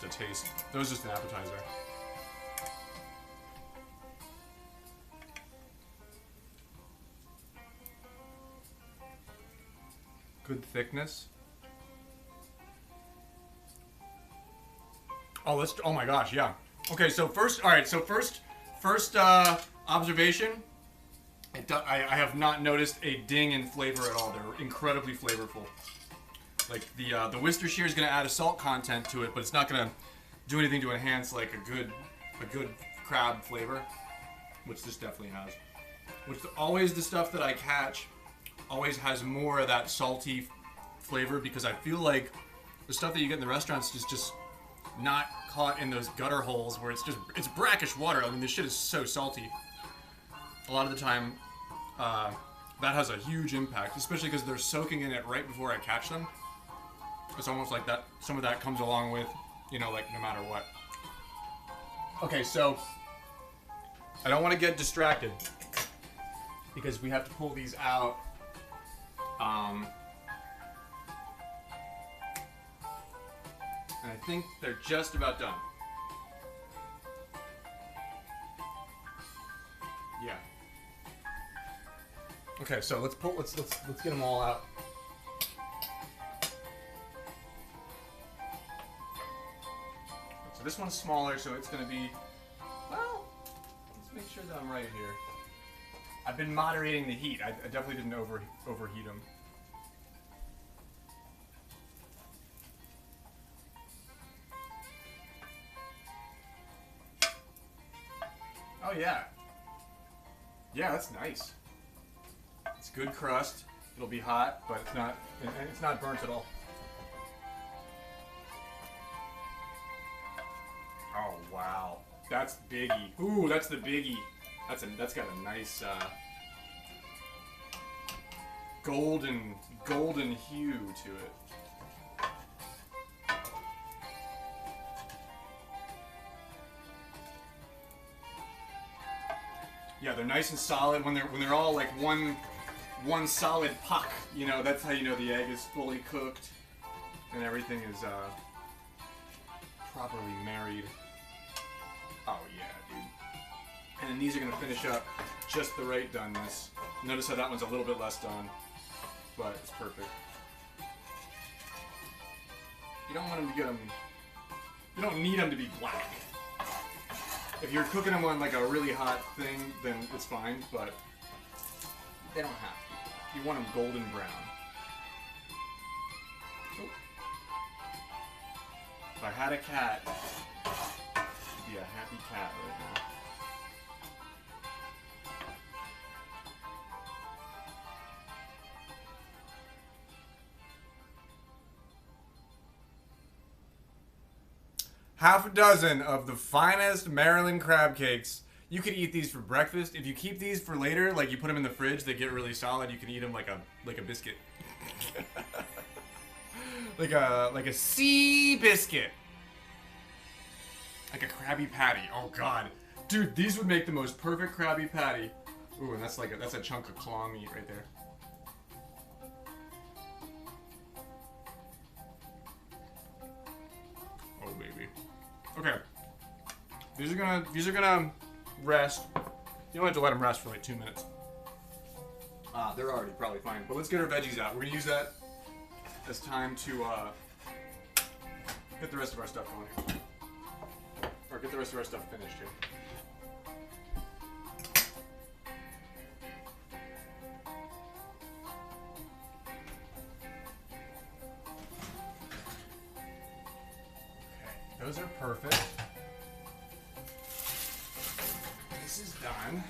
taste. That was just an appetizer. Good thickness. Oh my gosh, yeah. Okay, so first observation, I have not noticed a ding in flavor at all. They're incredibly flavorful. Like the Worcestershire is gonna add a salt content to it, but it's not gonna do anything to enhance like a good crab flavor, which this definitely has. Which always the stuff that I catch always has more of that salty flavor, because I feel like the stuff that you get in the restaurants is just not caught in those gutter holes where it's brackish water. I mean, this shit is so salty. A lot of the time, that has a huge impact, especially because they're soaking in it right before I catch them. It's almost like that. Some of that comes along with, you know, like no matter what. Okay, so I don't want to get distracted because we have to pull these out. And I think they're just about done. Yeah. Okay, so let's get them all out. So this one's smaller, so it's gonna be, well, let's make sure that I'm right here. I've been moderating the heat. I definitely didn't overheat them. Oh yeah. Yeah, that's nice. It's good crust. It'll be hot, but it's not burnt at all. Oh wow. That's biggie. Ooh, that's the biggie. That's got a nice golden hue to it. Yeah, they're nice and solid when they're all like one one solid puck. You know, that's how you know the egg is fully cooked and everything is properly married. Oh yeah, dude. And then these are gonna finish up just the right doneness. Notice how that one's a little bit less done, but it's perfect. You don't want them to get them. You don't need them to be black. If you're cooking them on like a really hot thing, then it's fine, but they don't have to. You want them golden brown. Oh. If I had a cat, she'd be a happy cat right now. Half a dozen of the finest Maryland crab cakes. You could eat these for breakfast. If you keep these for later, like you put them in the fridge, they get really solid. You can eat them like a biscuit. like a sea biscuit. Like a Krabby Patty. Oh god. Dude, these would make the most perfect Krabby Patty. Ooh, and that's a chunk of claw meat right there. Oh baby. Okay. These are gonna rest. You don't have to let them rest for like 2 minutes. They're already probably fine. But let's get our veggies out. We're gonna use that as time to get the rest of our stuff going here. Or get the rest of our stuff finished here. Okay, those are perfect. This is done.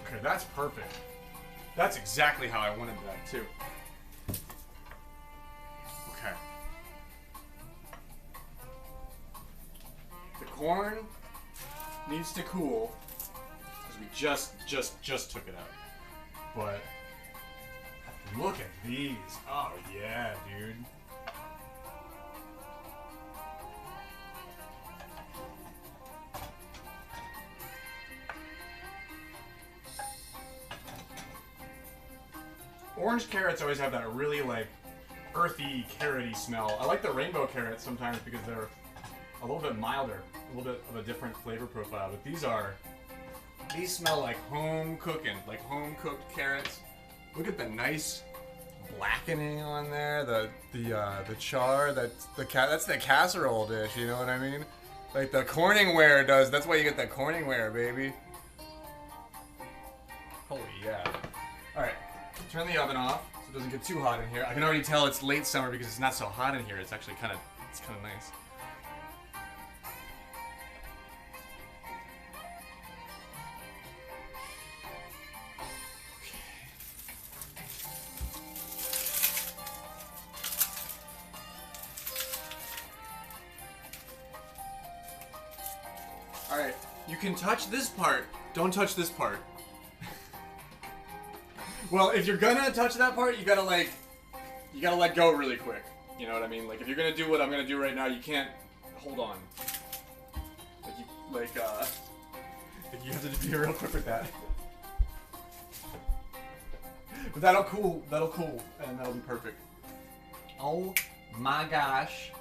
Okay, that's perfect. That's exactly how I wanted that, too. Okay. The corn needs to cool, because we just took it out. But look at these. Oh, yeah, dude. Orange carrots always have that really like earthy, carroty smell. I like the rainbow carrots sometimes because they're a little bit milder, a little bit of a different flavor profile. But these smell like home cooking, like home cooked carrots. Look at the nice blackening on there, the char. That's the casserole dish. You know what I mean? Like the Corningware does. That's why you get that Corningware, baby. Holy yeah! All right. Turn the oven off so it doesn't get too hot in here. I can already tell it's late summer because it's not so hot in here. It's actually kind of nice. All right, you can touch this part. Don't touch this part. Well, if you're gonna touch that part, you gotta let go really quick. You know what I mean? Like if you're gonna do what I'm gonna do right now, you can't hold on. Like you have to be real quick with that. But that'll cool, and that'll be perfect. Oh my gosh.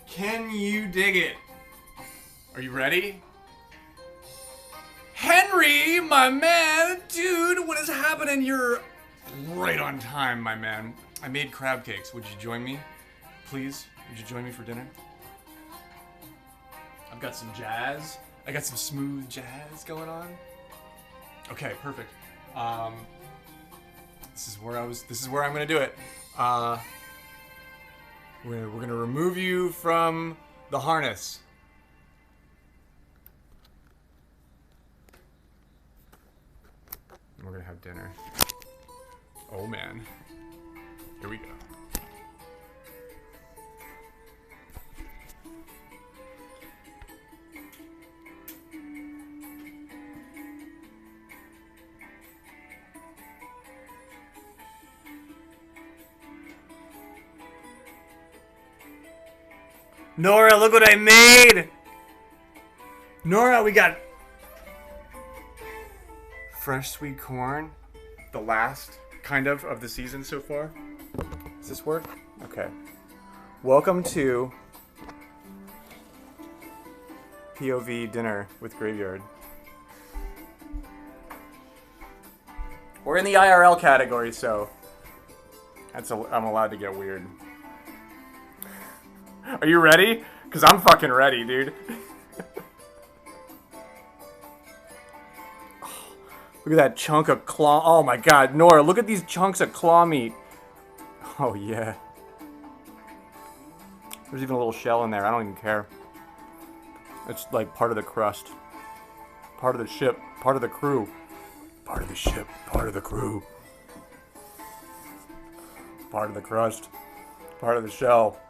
Can you dig it? Are you ready? Henry, my man, dude, what is happening? You're right on time, my man. I made crab cakes. Would you join me? Please? Would you join me for dinner? I've got some jazz. I got some smooth jazz going on. Okay, perfect. This is where I'm gonna do it. We're gonna remove you from the harness. We're gonna have dinner. Oh man. Here we go. Nora, look what I made! Nora, we got fresh sweet corn. The last, kind of the season so far. Does this work? Okay. Welcome to POV dinner with Graveyard. We're in the IRL category, so I'm allowed to get weird. Are you ready? Because I'm fucking ready, dude. Look at that chunk of claw. Oh my god, Nora, look at these chunks of claw meat. Oh yeah. There's even a little shell in there. I don't even care. It's like part of the crust. Part of the ship. Part of the crew. Part of the ship. Part of the crew. Part of the crust. Part of the shell.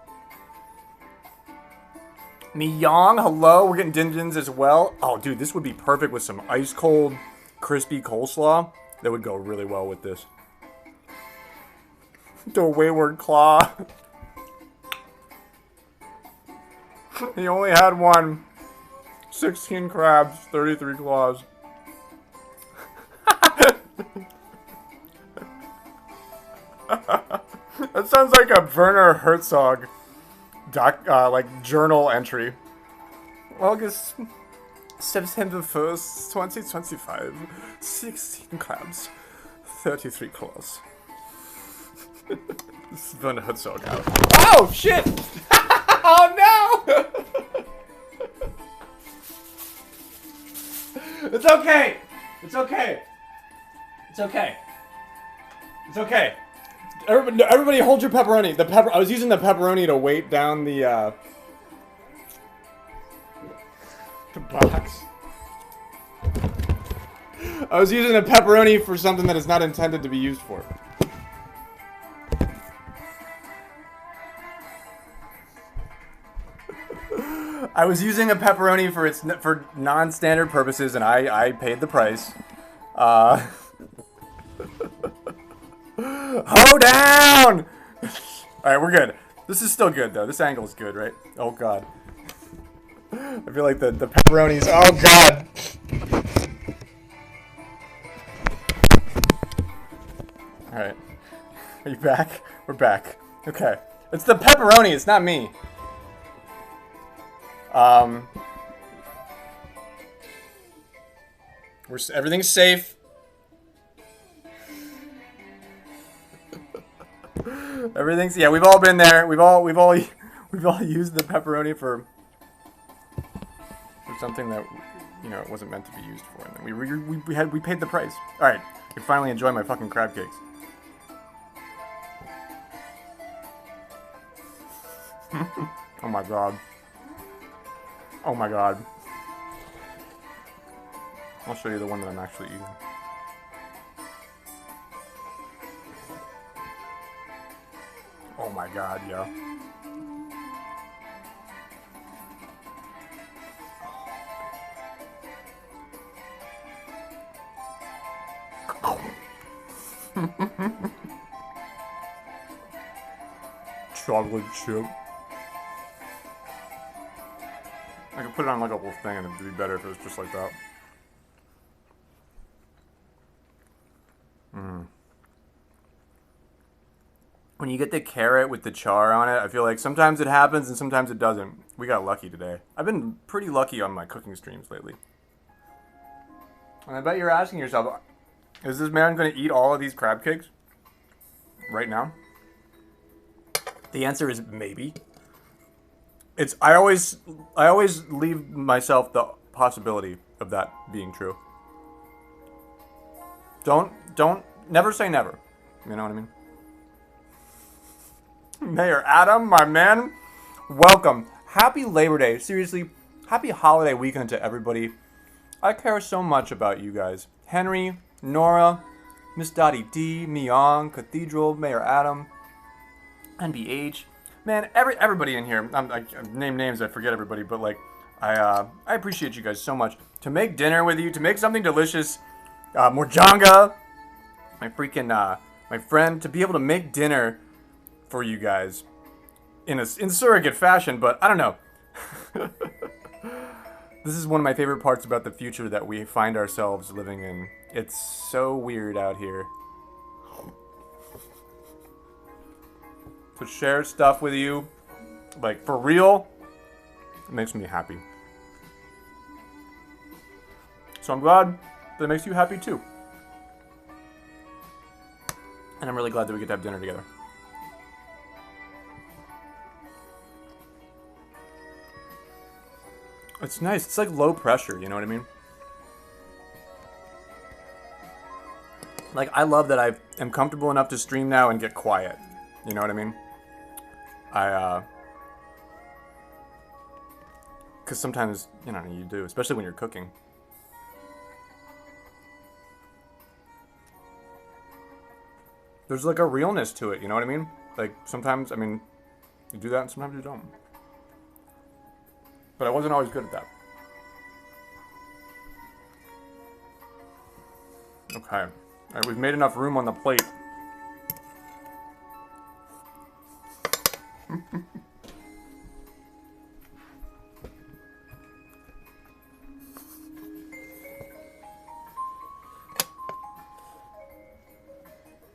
Miyong, hello. We're getting din-dins as well. Oh, dude, this would be perfect with some ice cold, crispy coleslaw. That would go really well with this. The wayward claw. He only had one. 16 crabs, 33 claws. That sounds like a Werner Herzog like journal entry. August September 1st, 2025. 16 crabs, 33 claws. This is Werner Herzog. Oh shit! Oh no! It's okay. It's okay. It's okay. It's okay. Everybody hold your pepperoni. I was using the pepperoni to weight down the box. I was using the pepperoni for something that is not intended to be used for. I was using a pepperoni for non-standard purposes, and I paid the price. Hold down! Alright, we're good. This is still good, though. This angle is good, right? Oh, God. I feel like the pepperonis... Oh, God! Alright. Are you back? We're back. Okay. It's the pepperoni, it's not me. Everything's safe. Everything's, yeah, we've all been there. We've all used the pepperoni for something that, you know, it wasn't meant to be used for, and then we paid the price. All right, I can finally enjoy my fucking crab cakes. Oh my god. Oh my god. I'll show you the one that I'm actually eating. Oh my god, yeah. Chocolate chip. I could put it on like a whole thing and it'd be better if it was just like that. When you get the carrot with the char on it, I feel like sometimes it happens and sometimes it doesn't. We got lucky today. I've been pretty lucky on my cooking streams lately. And I bet you're asking yourself, is this man going to eat all of these crab cakes right now? The answer is maybe. I always leave myself the possibility of that being true. Never say never. You know what I mean? Mayor Adam, my man, welcome. Happy Labor Day. Seriously, happy holiday weekend to everybody. I care so much about you guys. Henry, Nora, Miss Dottie D, Miyong, Cathedral, Mayor Adam, NBH. Man, everybody in here. I name names, I forget everybody, but like, I appreciate you guys so much. To make dinner with you, to make something delicious, Morjanga, my freaking, my friend, to be able to make dinner for you guys in surrogate fashion, but I don't know. This is one of my favorite parts about the future that we find ourselves living in. It's so weird out here. To share stuff with you, like for real, it makes me happy. So I'm glad that it makes you happy too. And I'm really glad that we get to have dinner together. It's nice. It's like low pressure, you know what I mean? Like, I love that I am comfortable enough to stream now and get quiet. You know what I mean? Because sometimes, you know, you do, especially when you're cooking. There's like a realness to it, you know what I mean? Like, sometimes, I mean, you do that and sometimes you don't. But I wasn't always good at that. Okay. Alright, we've made enough room on the plate.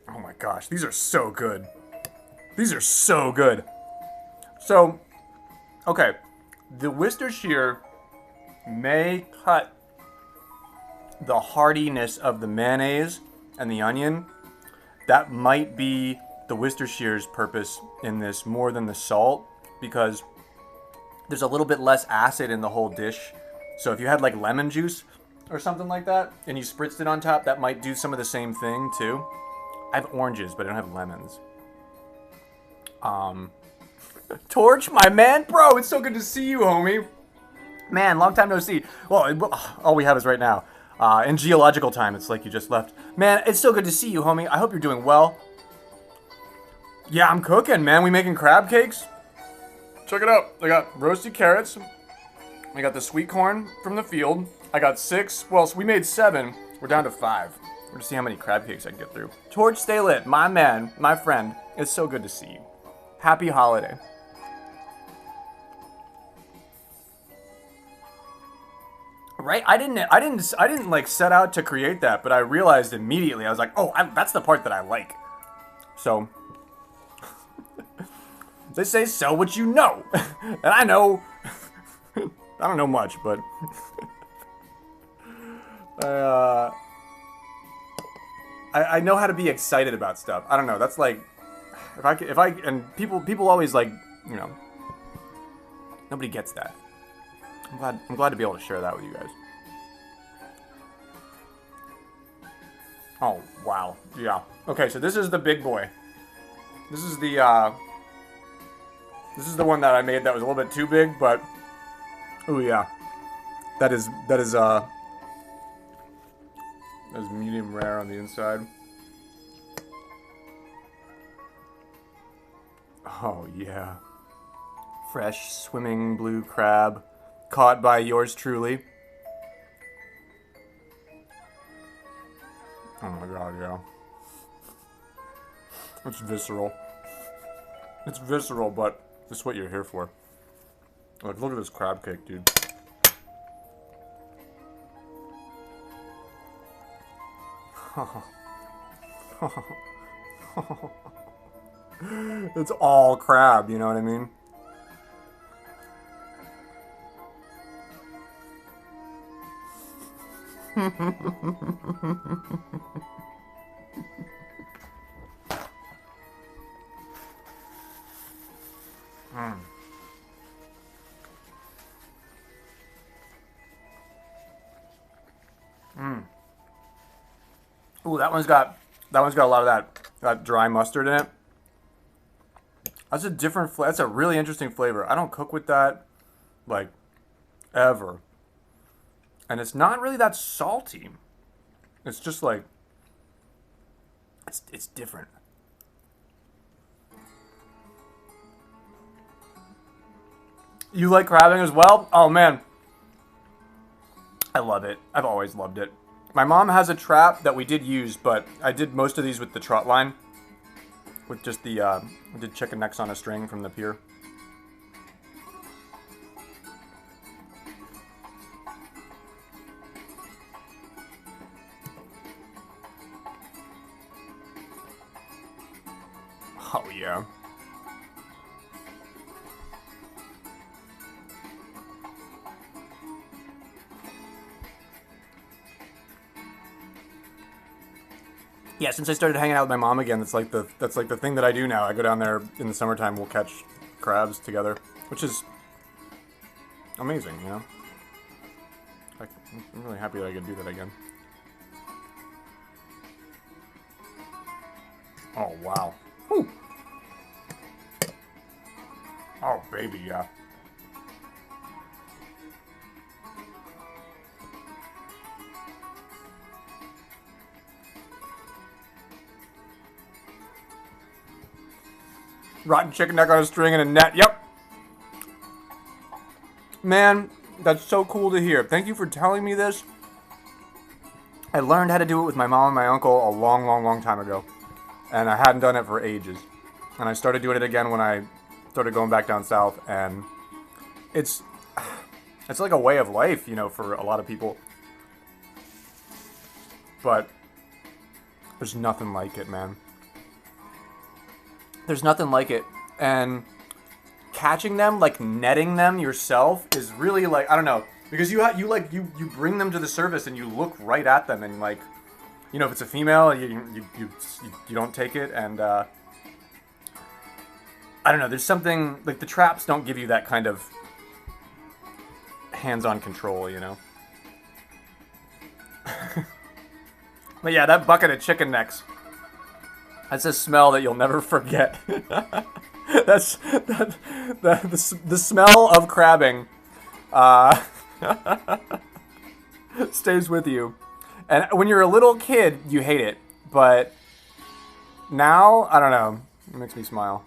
Oh my gosh, these are so good. These are so good. So, okay. The Worcestershire may cut the heartiness of the mayonnaise and the onion. That might be the Worcestershire's purpose in this more than the salt, because there's a little bit less acid in the whole dish. So if you had like lemon juice or something like that and you spritzed it on top, that might do some of the same thing too. I have oranges, but I don't have lemons. Torch, my man, bro, it's so good to see you, homie. Man, long time no see. Well, all we have is right now. In geological time, it's like you just left. Man, it's so good to see you, homie. I hope you're doing well. Yeah, I'm cooking, man. We making crab cakes. Check it out. I got roasted carrots. I got the sweet corn from the field. I got 6. Well, so we made 7. We're down to 5. We're gonna see how many crab cakes I can get through. Torch, stay lit. My man, my friend. It's so good to see you. Happy holiday. Right? I didn't like set out to create that, but I realized immediately. I was like, oh, that's the part that I like. So they say sell what you know, and I know. I don't know much, but I know how to be excited about stuff. I don't know. That's like if I and people always like, you know, nobody gets that. I'm glad to be able to share that with you guys. Oh, wow. Yeah. Okay, so this is the big boy. This is the one that I made that was a little bit too big, but oh yeah. That is medium rare on the inside. Oh yeah. Fresh swimming blue crab. Caught by yours truly. Oh my god, yeah. It's visceral. It's visceral, but this is what you're here for. Like, look at this crab cake, dude. It's all crab, you know what I mean? Ooh, that one's got a lot of that dry mustard in it. That's a different flavor. That's a really interesting flavor. I don't cook with that, like, ever. And it's not really that salty. It's just like, it's different. You like crabbing as well? Oh man. I love it. I've always loved it. My mom has a trap that we did use, but I did most of these with the trot line. With just the, I did chicken necks on a string from the pier. Oh, yeah. Yeah, since I started hanging out with my mom again, that's like the thing that I do now. I go down there in the summertime. We'll catch crabs together, which is amazing, you know. I'm really happy that I could do that again. Oh wow! Whew. Oh baby, yeah. Rotten chicken neck on a string and a net. Yep. Man, that's so cool to hear. Thank you for telling me this. I learned how to do it with my mom and my uncle a long, long, long time ago. And I hadn't done it for ages. And I started doing it again when I started going back down south. And it's like a way of life, you know, for a lot of people. But there's nothing like it, man. There's nothing like it. And catching them, like netting them yourself, is really like, I don't know, because you bring them to the surface and you look right at them, and like, you know, if it's a female, you don't take it, and I don't know, there's something like the traps don't give you that kind of hands-on control, you know. But yeah, that bucket of chicken necks. That's a smell that you'll never forget. That's the smell of crabbing stays with you. And when you're a little kid, you hate it. But now, I don't know. It makes me smile.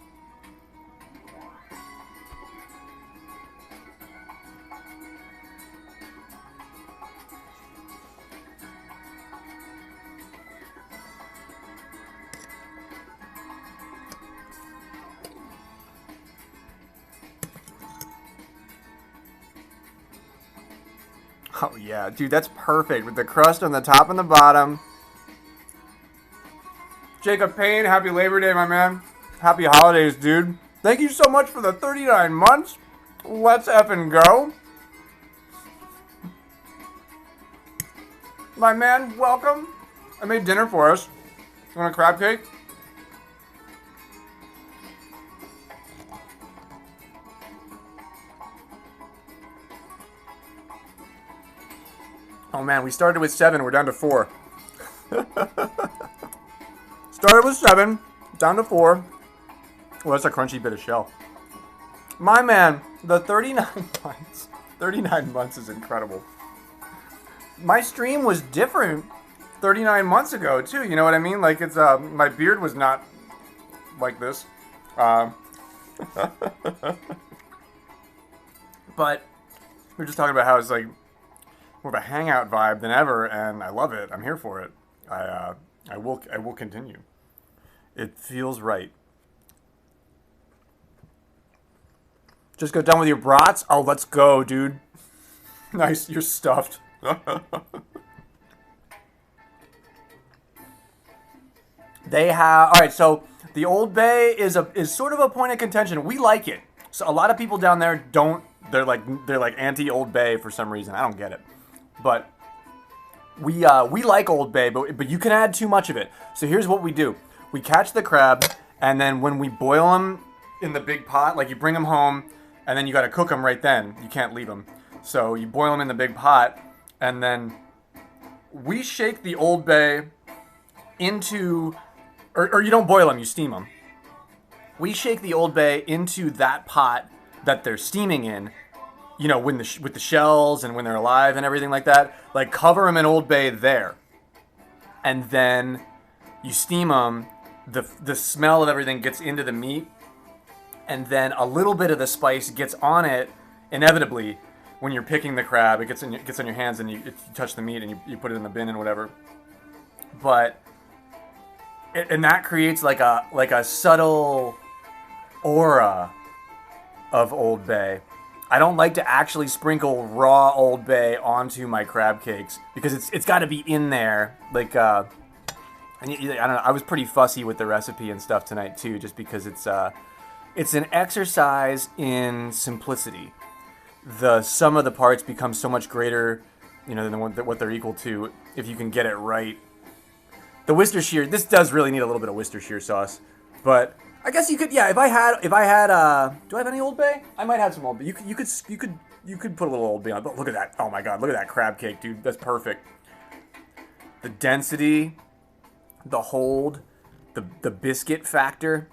Oh yeah, dude, that's perfect with the crust on the top and the bottom. Jacob Payne, happy Labor Day, my man. Happy holidays, dude. Thank you so much for the 39 months. Let's effing go. My man, welcome. I made dinner for us. You want a crab cake? Oh man, we started with 7, we're down to 4. Started with 7, down to 4. Well, that's a crunchy bit of shell. My man, the 39 months. 39 months is incredible. My stream was different 39 months ago, too. You know what I mean? Like, it's, my beard was not like this. But we're just talking about how it's like more of a hangout vibe than ever, and I love it. I'm here for it. I will continue. It feels right. Just got done with your brats? Oh, let's go, dude. Nice, you're stuffed. They have, all right, so the Old Bay is sort of a point of contention. We like it. So a lot of people down there don't, they're like anti Old Bay for some reason. I don't get it. But we like Old Bay, but you can add too much of it. So here's what we do. We catch the crabs, and then when we boil them in the big pot, like you bring them home, and then you got to cook them right then. You can't leave them. So you boil them in the big pot, and then we shake the Old Bay into, or you don't boil them, you steam them. We shake the Old Bay into that pot that they're steaming in, you know, with the shells and when they're alive and everything like that. Like, cover them in Old Bay there. And then you steam them. The smell of everything gets into the meat. And then a little bit of the spice gets on it, inevitably, when you're picking the crab. It gets on your hands, and you touch the meat, and you put it in the bin and whatever. But, and that creates like a subtle aura of Old Bay. I don't like to actually sprinkle raw Old Bay onto my crab cakes because it's got to be in there. Like, And I don't know. I was pretty fussy with the recipe and stuff tonight too, just because it's an exercise in simplicity. The sum of the parts becomes so much greater, than what they're equal to if you can get it right. The Worcestershire, this does really need a little bit of Worcestershire sauce, but I guess you could, yeah. If I had, do I have any Old Bay? I might have some Old Bay. You could put a little Old Bay on. But look at that! Oh my God, look at that crab cake, dude. That's perfect. The density, the hold, the biscuit factor.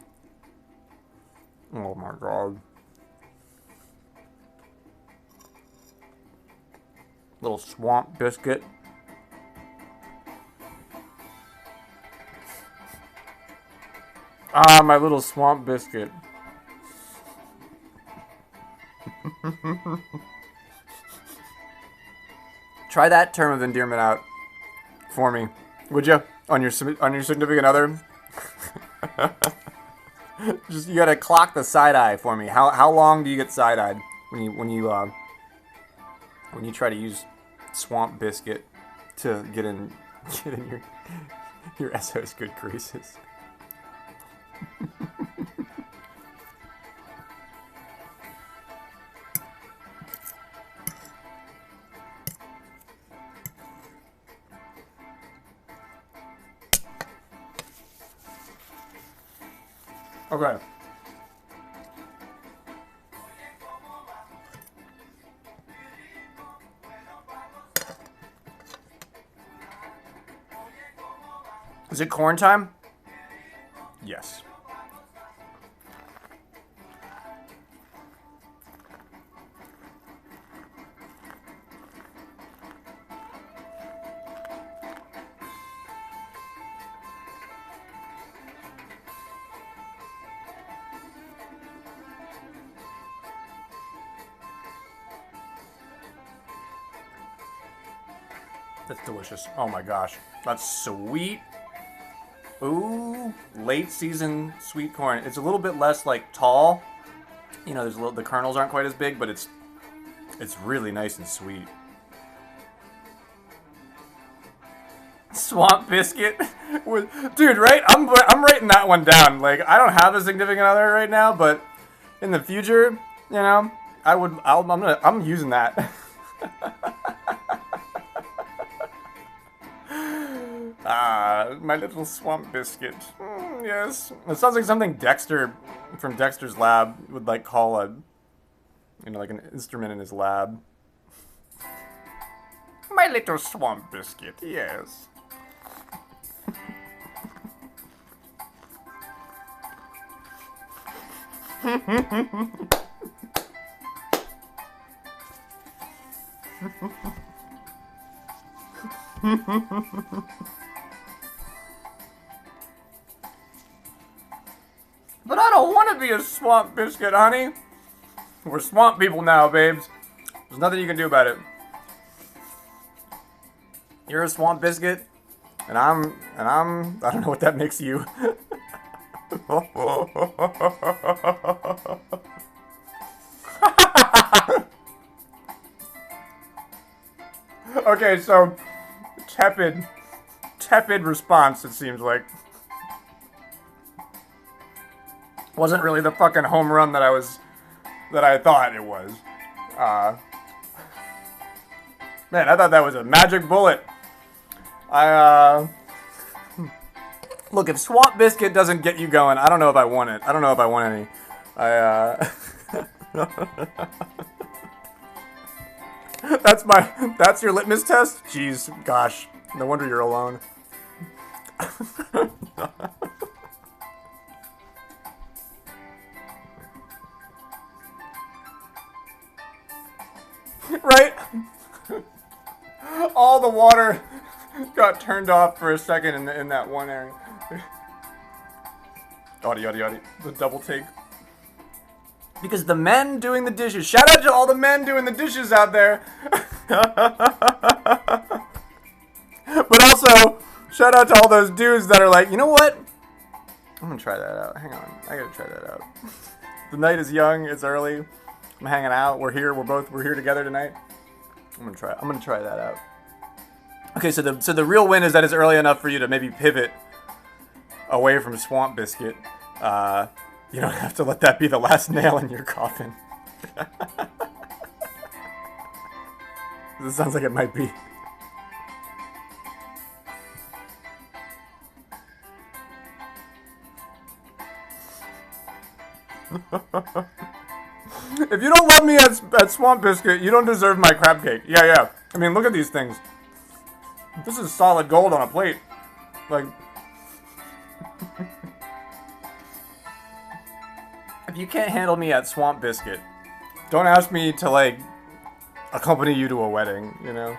Oh my God. Little swamp biscuit. Ah, my little swamp biscuit. Try that term of endearment out for me, would you? On your significant other. Just you gotta clock the side eye for me. How long do you get side eyed when you try to use swamp biscuit to get in your SO's good graces? Okay. Is it corn time? Yes. That's delicious. Oh my gosh. That's sweet. Ooh, late season sweet corn. It's a little bit less like tall. The kernels aren't quite as big, but it's really nice and sweet. Swamp biscuit. Dude, right? I'm writing that one down. Like, I don't have a significant other right now, but in the future, I'm using that. My little swamp biscuit. Yes. It sounds like something Dexter from Dexter's Lab would call like an instrument in his lab. My little swamp biscuit, yes. But I don't want to be a swamp biscuit, honey. We're swamp people now, babes. There's nothing you can do about it. You're a swamp biscuit, and I don't know what that makes you. Okay, so tepid response, it seems like. Wasn't really the fucking home run that I thought it was. Man, I thought that was a magic bullet. Look, if Swamp Biscuit doesn't get you going, I don't know if I want it. I don't know if I want any. That's your litmus test? Jeez, gosh. No wonder you're alone. Right? All the water got turned off for a second in that one area. Yaddy. The double take. Because the men doing the dishes. Shout out to all the men doing the dishes out there. But also, shout out to all those dudes that are like, you know what? I'm gonna try that out. Hang on. I gotta try that out. The night is young. It's early. I'm hanging out. We're here. We're here together tonight. I'm gonna try that out. Okay, so the real win is that it's early enough for you to maybe pivot away from Swamp Biscuit, you don't have to let that be the last nail in your coffin. This sounds like it might be. If you don't love me at Swamp Biscuit, you don't deserve my crab cake. Yeah, yeah. I mean, look at these things. This is solid gold on a plate. Like, if you can't handle me at Swamp Biscuit, don't ask me to, like, accompany you to a wedding, you know?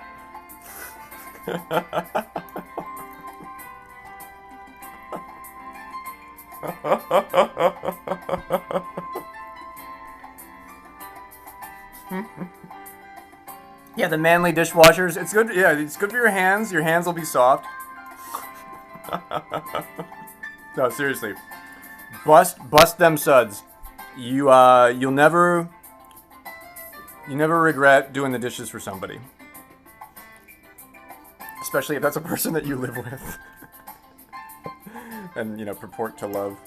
Yeah, the manly dishwashers. It's good. Yeah, it's good for your hands. Your hands will be soft. No, seriously. Bust them suds. You never regret doing the dishes for somebody. Especially if that's a person that you live with. And, you know, purport to love.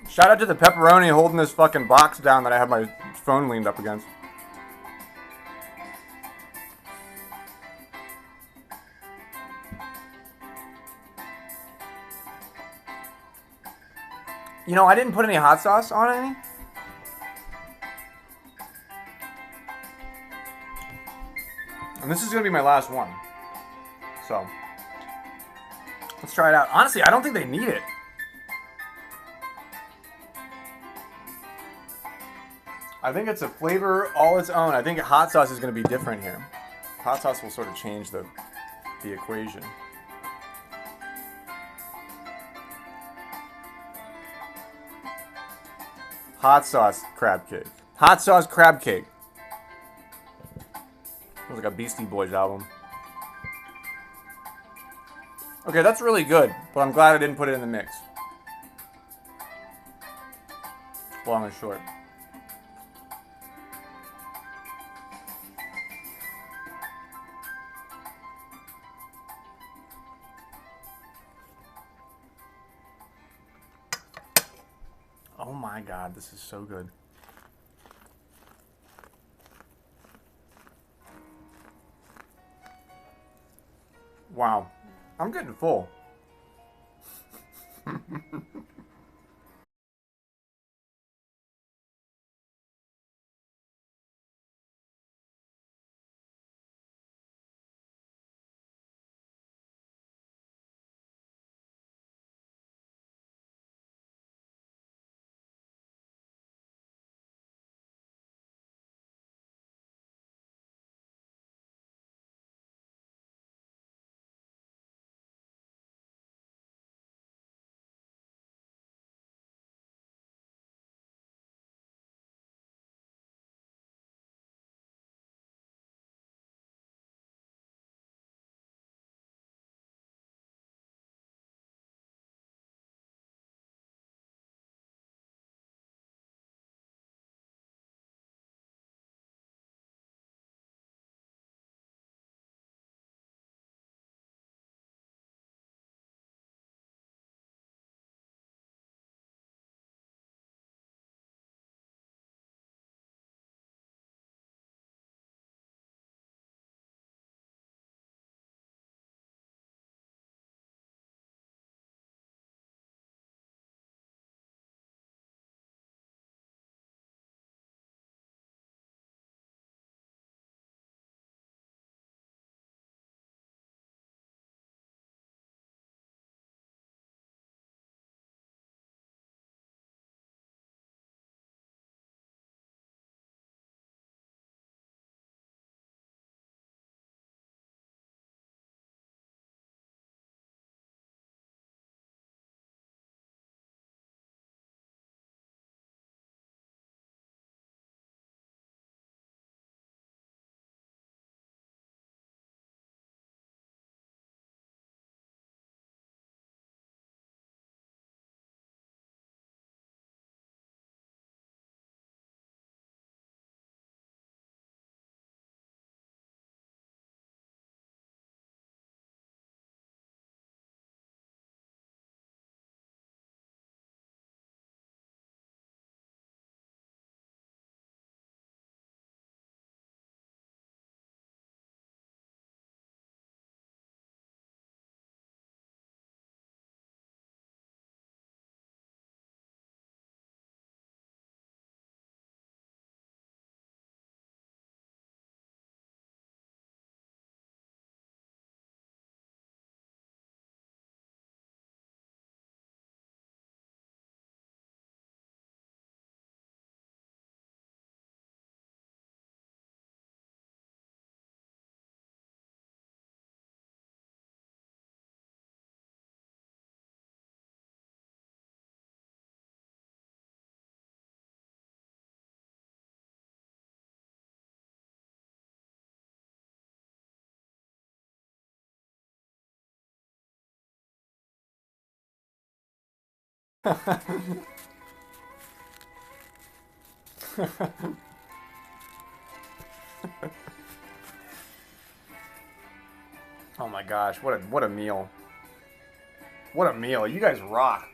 Shout out to the pepperoni holding this fucking box down that I have my phone leaned up against. You know, I didn't put any hot sauce on any. And this is going to be my last one. So, let's try it out. Honestly, I don't think they need it. I think it's a flavor all its own. I think hot sauce is going to be different here. Hot sauce will sort of change the equation. Hot sauce crab cake. Hot sauce crab cake. Sounds like a Beastie Boys album. Okay, that's really good, but I'm glad I didn't put it in the mix. Long and short. Oh my god, this is so good. Wow, I'm getting full. Oh my gosh, what a meal. What a meal. You guys rock.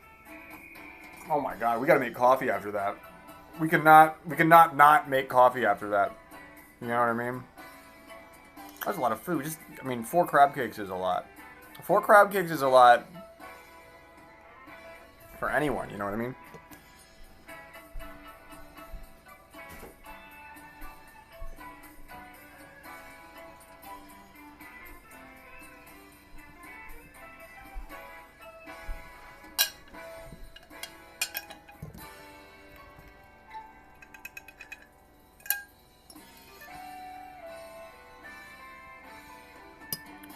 Oh my god, we gotta make coffee after that. We cannot not make coffee after that. You know what I mean? That's a lot of food. Just, I mean, 4 crab cakes is a lot. 4 crab cakes is a lot for anyone, you know what I mean?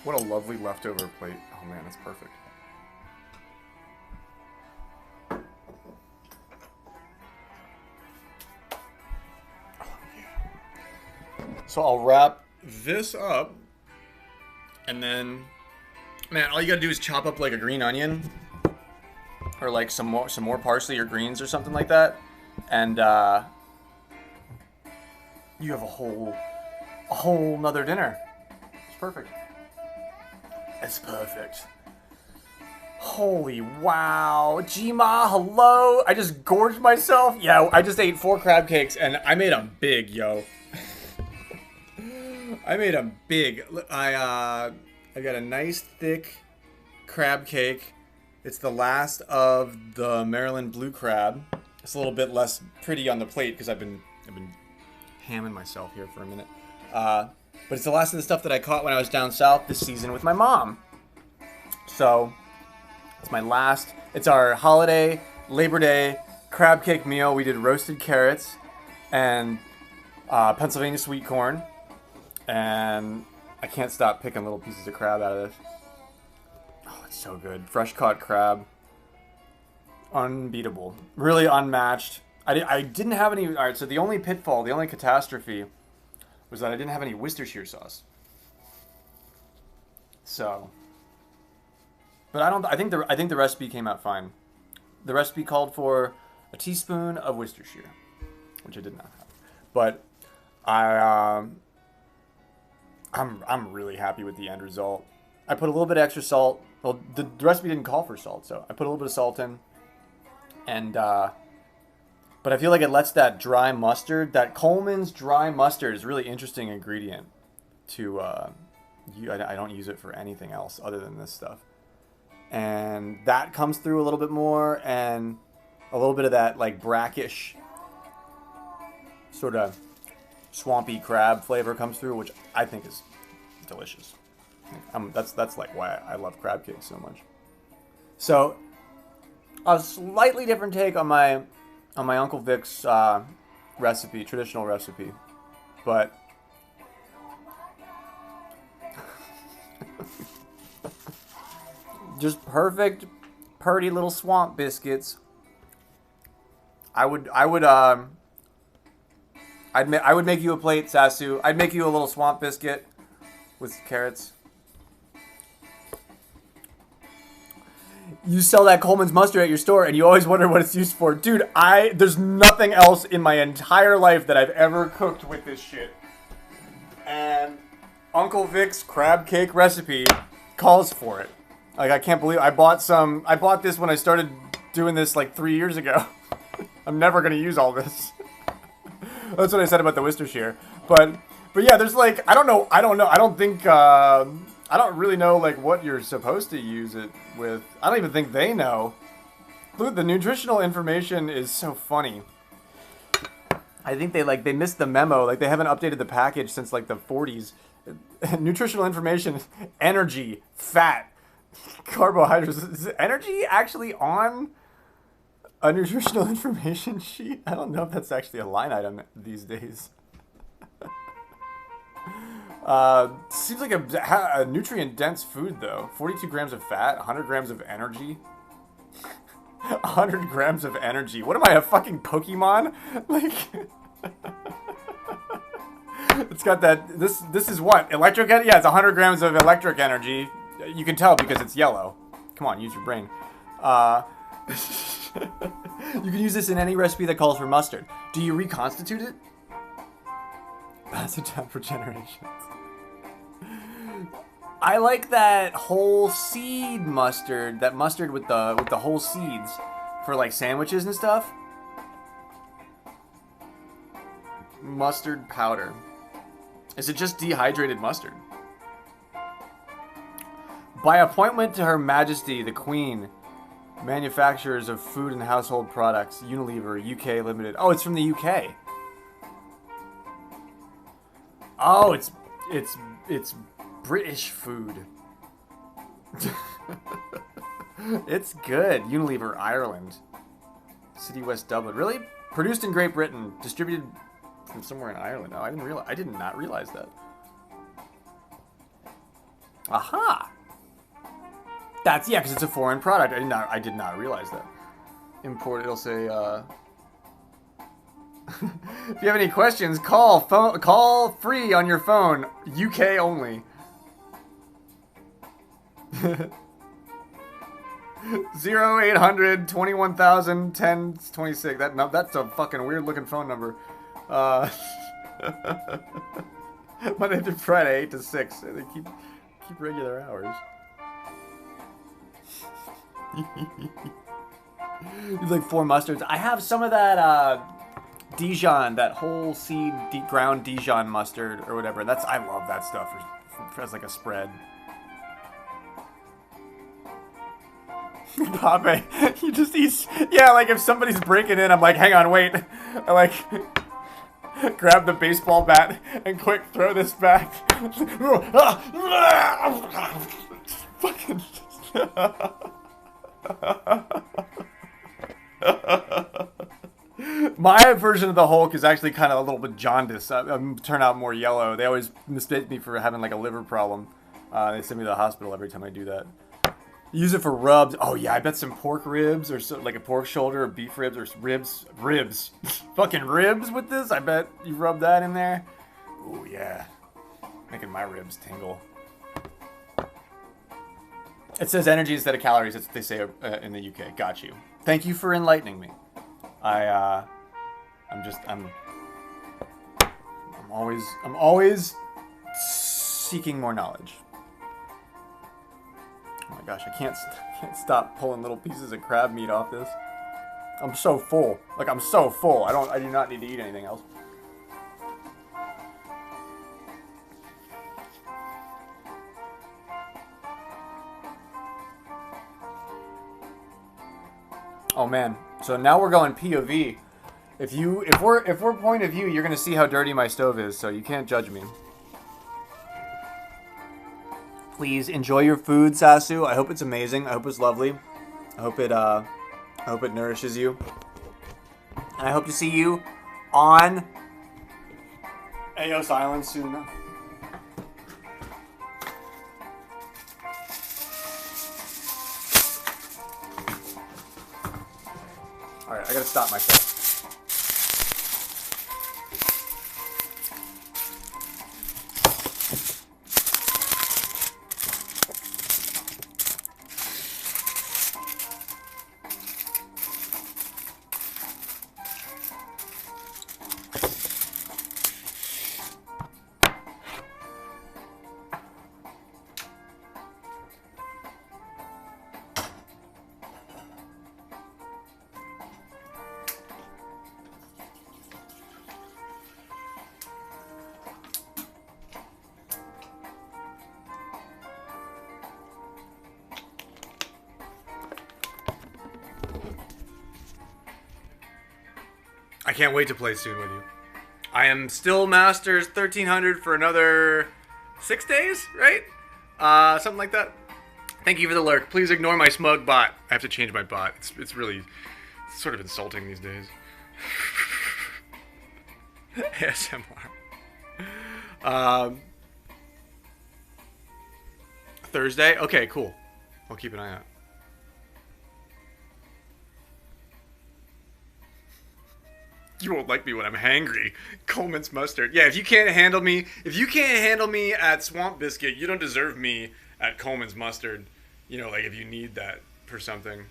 What a lovely leftover plate. Oh man, that's perfect. Oh yeah. So I'll wrap this up, and then, man, all you gotta do is chop up like a green onion, or like some more parsley or greens or something like that, and you have a whole nother dinner. It's perfect. It's perfect. Holy wow. Gma, hello. I just gorged myself. Yeah, I just ate 4 crab cakes and I made them big, yo. I made them big. I got a nice thick crab cake. It's the last of the Maryland blue crab. It's a little bit less pretty on the plate because I've been hamming myself here for a minute. But it's the last of the stuff that I caught when I was down south this season with my mom. So, it's my last. It's our holiday, Labor Day, crab cake meal. We did roasted carrots and Pennsylvania sweet corn. And I can't stop picking little pieces of crab out of this. Oh, it's so good. Fresh caught crab. Unbeatable. Really unmatched. I didn't have any. Alright, so the only pitfall, the only catastrophe was that I didn't have any Worcestershire sauce. So, but I think the recipe came out fine. The recipe called for a teaspoon of Worcestershire, which I did not have. But I'm really happy with the end result. I put a little bit of extra salt. Well, the recipe didn't call for salt, so I put a little bit of salt in, and but I feel like it lets that dry mustard, that Coleman's dry mustard, is a really interesting ingredient to, I don't use it for anything else other than this stuff. And that comes through a little bit more, and a little bit of that, like, brackish, sort of swampy crab flavor comes through, which I think is delicious. That's like why I love crab cakes so much. So, a slightly different take on my Uncle Vic's recipe, traditional recipe, but just perfect, purty little swamp biscuits. I would make you a plate, Sasu. I'd make you a little swamp biscuit with carrots. You sell that Coleman's mustard at your store, and you always wonder what it's used for. Dude, there's nothing else in my entire life that I've ever cooked with this shit. And Uncle Vic's crab cake recipe calls for it. Like, I can't believe I bought this when I started doing this like 3 years ago. I'm never gonna use all this. That's what I said about the Worcestershire. But yeah, there's like, I don't know. I don't really know like what you're supposed to use it with. I don't even think they know. Look, the nutritional information is so funny. I think they missed the memo. Like, they haven't updated the package since like the 40s. Nutritional information: energy, fat, carbohydrates. Is energy actually on a nutritional information sheet? I don't know if that's actually a line item these days. Seems like a nutrient-dense food, though. 42 grams of fat, 100 grams of energy. 100 grams of energy. What am I, a fucking Pokemon? Like, it's got that. This is what? Electric energy? Yeah, it's 100 grams of electric energy. You can tell because it's yellow. Come on, use your brain. You can use this in any recipe that calls for mustard. Do you reconstitute it? Pass it down for generations. I like that whole seed mustard, that mustard with the whole seeds for like sandwiches and stuff. Mustard powder. Is it just dehydrated mustard? By appointment to Her Majesty the Queen, manufacturers of food and household products, Unilever, UK Limited. Oh, it's from the UK. Oh, it's British food. It's good. Unilever, Ireland. City West Dublin. Really? Produced in Great Britain, distributed from somewhere in Ireland. Oh, I did not realize that. Aha! That's, yeah, because it's a foreign product. I did not realize that. Import, it'll say, if you have any questions, call free on your phone. UK only. 0800 21,000 1026. That's a fucking weird looking phone number. Monday through Friday, 8 to 6. They keep regular hours. It's like 4 mustards. I have some of that Dijon, that whole seed ground Dijon mustard or whatever. I love that stuff as like a spread. Pape, he just eats. Yeah, like if somebody's breaking in, I'm like, hang on, wait. I like grab the baseball bat and quick throw this back. Fucking. My version of the Hulk is actually kind of a little bit jaundiced. I turn out more yellow. They always mistake me for having like a liver problem. They send me to the hospital every time I do that. Use it for rubs. Oh yeah, I bet some pork ribs or like a pork shoulder or beef ribs or ribs. Fucking ribs with this. I bet you rub that in there. Oh yeah, making my ribs tingle. It says energy instead of calories. That's what they say in the UK. Got you. Thank you for enlightening me. I'm always seeking more knowledge. Oh my gosh, I can't stop pulling little pieces of crab meat off this. I'm so full. Like, I'm so full. I do not need to eat anything else. Oh man. So now we're going POV. If we're point of view, you're gonna see how dirty my stove is, so you can't judge me. Please enjoy your food, Sasu. I hope it's amazing. I hope it's lovely. I hope it nourishes you. And I hope to see you on Eos Island soon enough. Alright, I gotta stop myself. I can't wait to play soon with you. I am still Masters 1300 for another 6 days, right? Something like that. Thank you for the lurk. Please ignore my smug bot. I have to change my bot. It's really sort of insulting these days. ASMR. Thursday? Okay, cool. I'll keep an eye out. You won't like me when I'm hangry. Coleman's mustard. Yeah, if you can't handle me at Swamp Biscuit, you don't deserve me at Coleman's mustard. You know, like if you need that for something.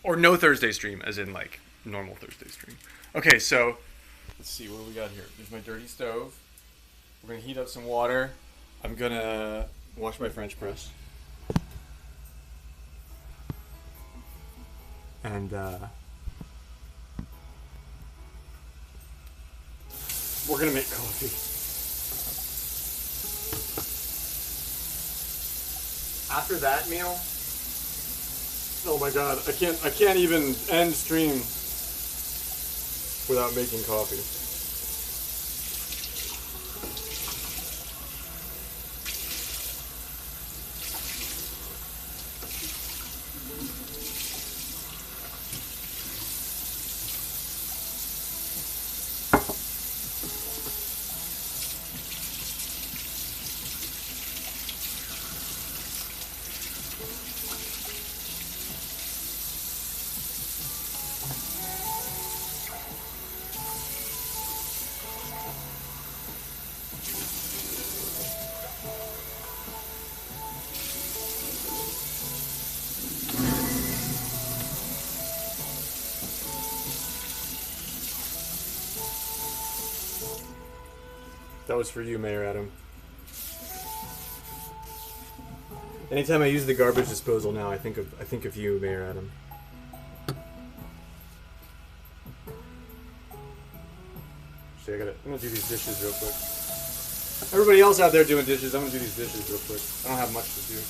Or no Thursday stream, as in like normal Thursday stream. Okay, so let's see what do we got here. There's my dirty stove. We're gonna heat up some water. I'm gonna wash my French press. And we're gonna make coffee. After that meal, oh my god, I can't even end stream without making coffee. That was for you, Mayor Adam. Anytime I use the garbage disposal now, I think of you, Mayor Adam. Actually, I'm gonna do these dishes real quick. Everybody else out there doing dishes, I'm gonna do these dishes real quick. I don't have much to do.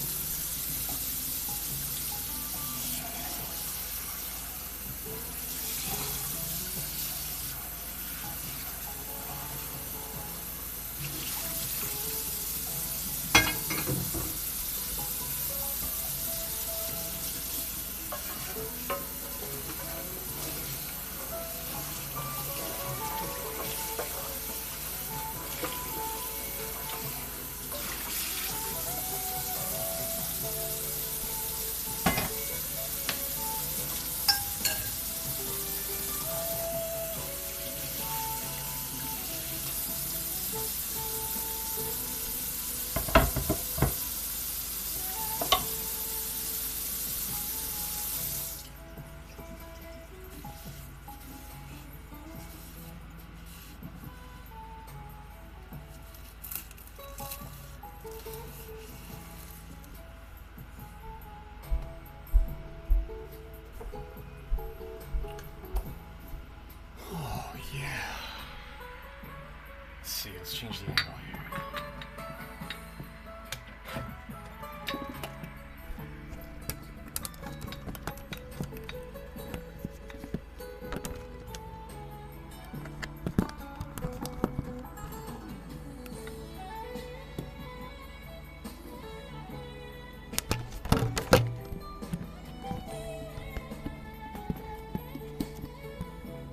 Let's change the angle here.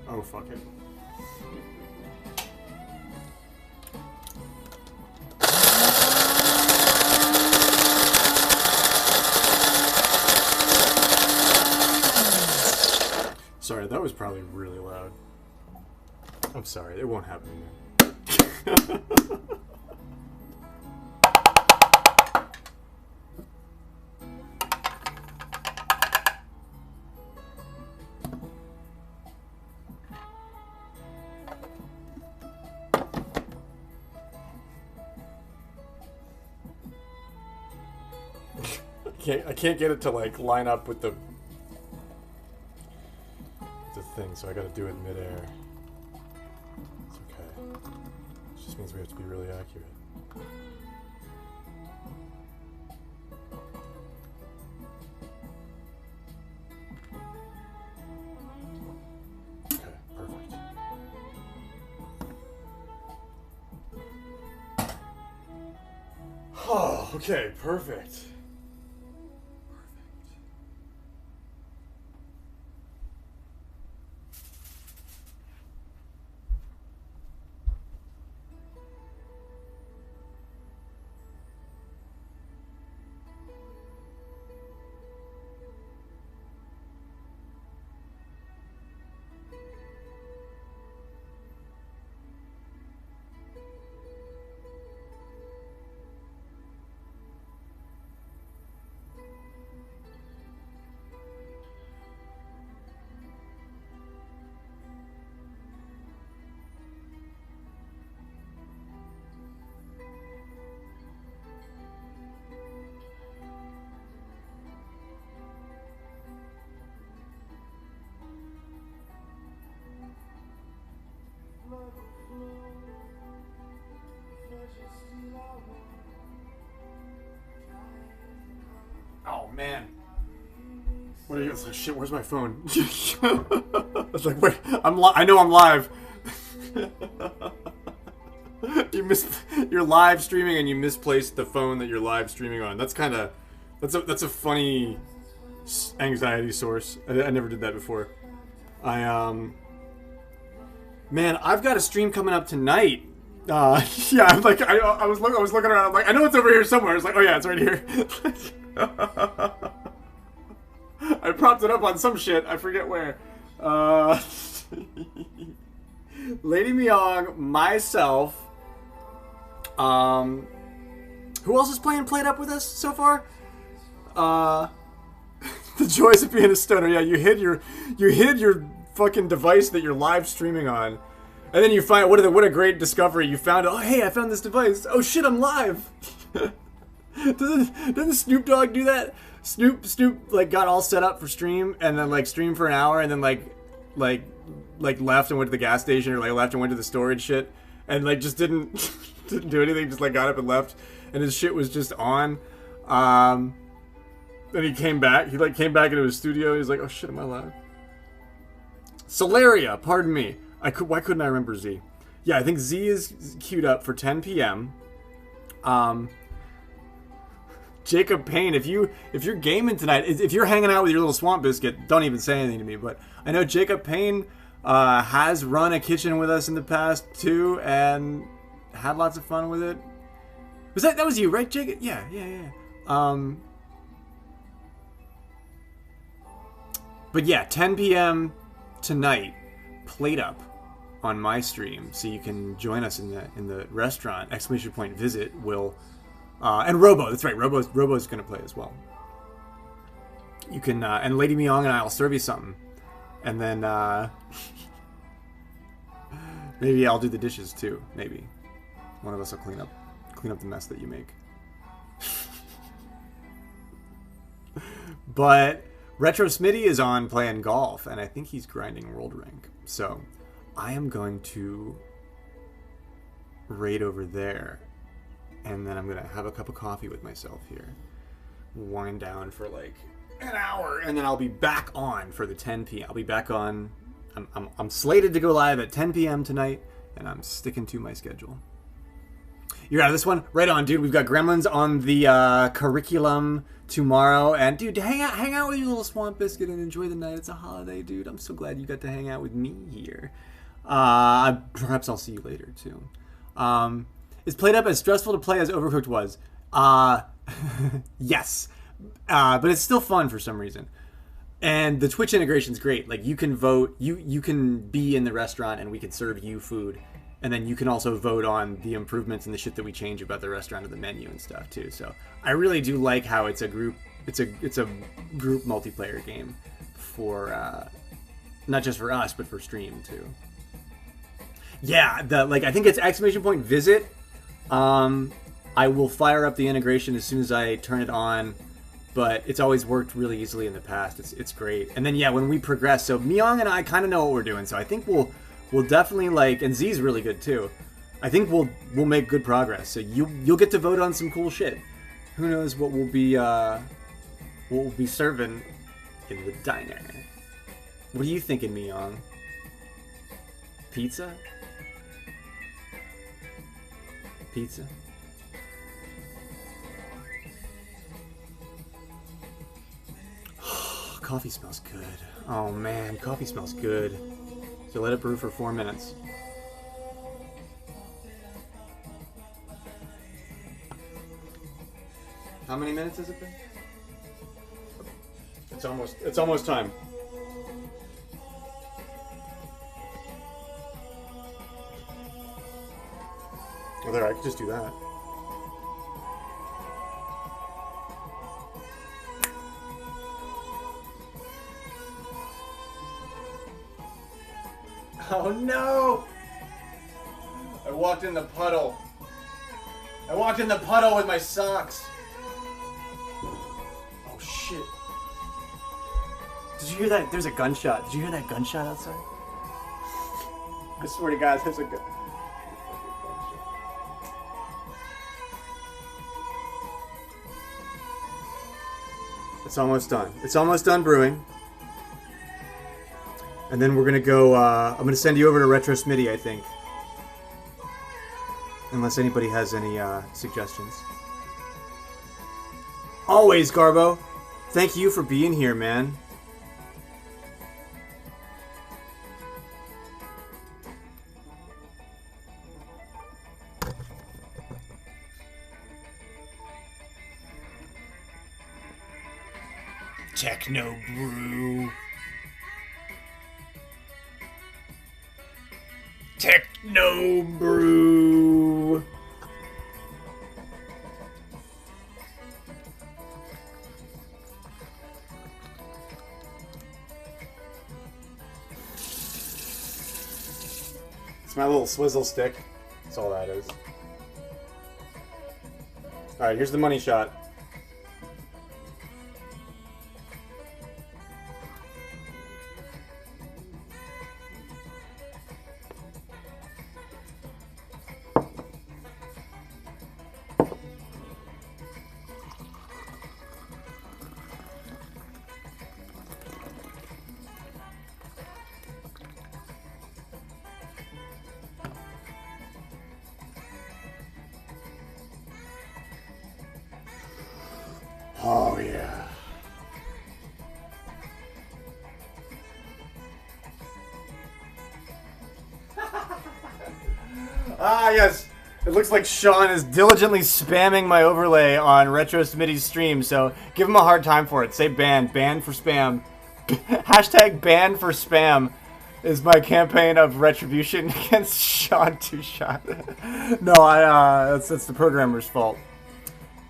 Oh, fuck it. Sorry, that was probably really loud. I'm sorry, it won't happen again. I can't get it to like line up with the thing, so I gotta do it midair. It's okay. It just means we have to be really accurate. Okay, perfect. Oh, okay, perfect. What are you? Like, shit, where's my phone? I was like, wait, I know I'm live. You're live streaming and you misplaced the phone that you're live streaming on. That's kind of, that's a funny anxiety source. I never did that before. Man, I've got a stream coming up tonight. Yeah, I'm like, I was looking around. I'm like, I know it's over here somewhere. I was like, oh yeah, it's right here. I propped it up on some shit. I forget where. Lady Myong, myself. Who else is played up with us so far? The joys of being a stoner. Yeah, you hid your fucking device that you're live streaming on, and then you find what a great discovery. You found, oh hey, I found this device. Oh shit, I'm live. Doesn't Snoop Dogg do that? Snoop like got all set up for stream and then like streamed for an hour and then like left and went to the gas station or like left and went to the store and shit and like just didn't do anything, just like got up and left and his shit was just on. Then he came back. He like came back into his studio. He's like, oh shit, am I live? Solaria, pardon me. Why couldn't I remember Z? Yeah, I think Z is queued up for 10 p.m. Jacob Payne, if you're gaming tonight, if you're hanging out with your little swamp biscuit, don't even say anything to me. But I know Jacob Payne has run a kitchen with us in the past too, and had lots of fun with it. That was you, right, Jacob? Yeah. But yeah, 10 p.m. tonight, plate up on my stream, so you can join us in the restaurant. ! Visit will. And Robo, that's right. Robo's going to play as well. You can, and Lady Myong and I will serve you something, and then maybe I'll do the dishes too. Maybe one of us will clean up the mess that you make. But Retro Smitty is on playing golf, and I think he's grinding world rank. So I am going to raid over there. And then I'm going to have a cup of coffee with myself here. Wind down for like an hour. And then I'll be back on for the 10 p.m. I'll be back on. I'm slated to go live at 10 p.m. tonight. And I'm sticking to my schedule. You're out of this one? Right on, dude. We've got Gremlins on the curriculum tomorrow. And, dude, hang out with your little swamp biscuit and enjoy the night. It's a holiday, dude. I'm so glad you got to hang out with me here. Perhaps I'll see you later, too. Is played up as stressful to play as Overcooked was? Yes. But it's still fun for some reason. And the Twitch integration is great. Like, you can vote. You can be in the restaurant and we can serve you food. And then you can also vote on the improvements and the shit that we change about the restaurant or the menu and stuff, too. So I really do like how it's a group multiplayer game for, not just for us, but for stream, too. Yeah, I think it's ! Visit. I will fire up the integration as soon as I turn it on, but it's always worked really easily in the past. It's great. And then yeah, when we progress, so Myong and I kind of know what we're doing, so I think we'll definitely and Z's really good too. I think we'll make good progress. So you'll get to vote on some cool shit. Who knows what we'll be serving in the diner. What are you thinking, Myong? Pizza? Pizza? Coffee smells good. Oh man, coffee smells good. So let it brew for 4 minutes. How many minutes has it been? It's almost time. Oh, there, I could just do that. Oh no! I walked in the puddle. I walked in the puddle with my socks. Oh shit. Did you hear that? There's a gunshot. Did you hear that gunshot outside? I swear to God, there's a gun. It's almost done. It's almost done brewing. And then we're gonna go. I'm gonna send you over to Retro Smitty, I think. Unless anybody has any suggestions. Always, Garbo. Thank you for being here, man. Techno brew. Techno brew. It's my little swizzle stick. That's all that is. Alright, here's the money shot. Oh, yeah. Ah, yes. It looks like Sean is diligently spamming my overlay on Retro Smitty's stream, so give him a hard time for it. Say ban. Ban for spam. Hashtag ban for spam is my campaign of retribution against Sean Two-Shot. No, that's the programmer's fault.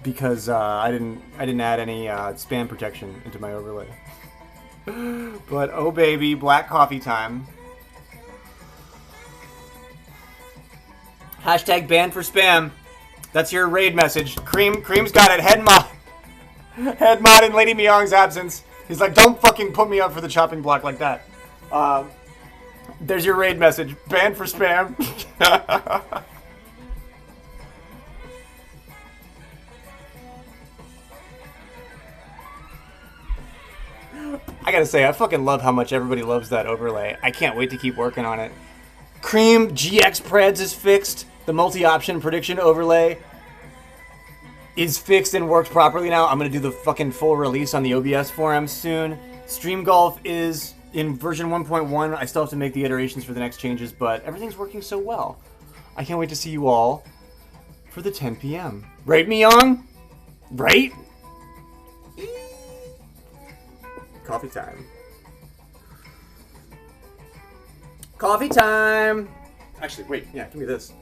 Because I didn't add any spam protection into my overlay. But oh baby, black coffee time. Hashtag ban for spam. That's your raid message. Cream's got it. Head mod in Lady Myong's absence. He's like, don't fucking put me up for the chopping block like that. There's your raid message. Ban for spam. I gotta say, I fucking love how much everybody loves that overlay. I can't wait to keep working on it. Cream GX Preds is fixed. The multi-option prediction overlay is fixed and works properly now. I'm gonna do the fucking full release on the OBS forum soon. Stream Golf is in version 1.1. I still have to make the iterations for the next changes, but everything's working so well. I can't wait to see you all for the 10 p.m. Right, Myong? Right? Coffee time. Coffee time! Actually, wait, yeah, give me this.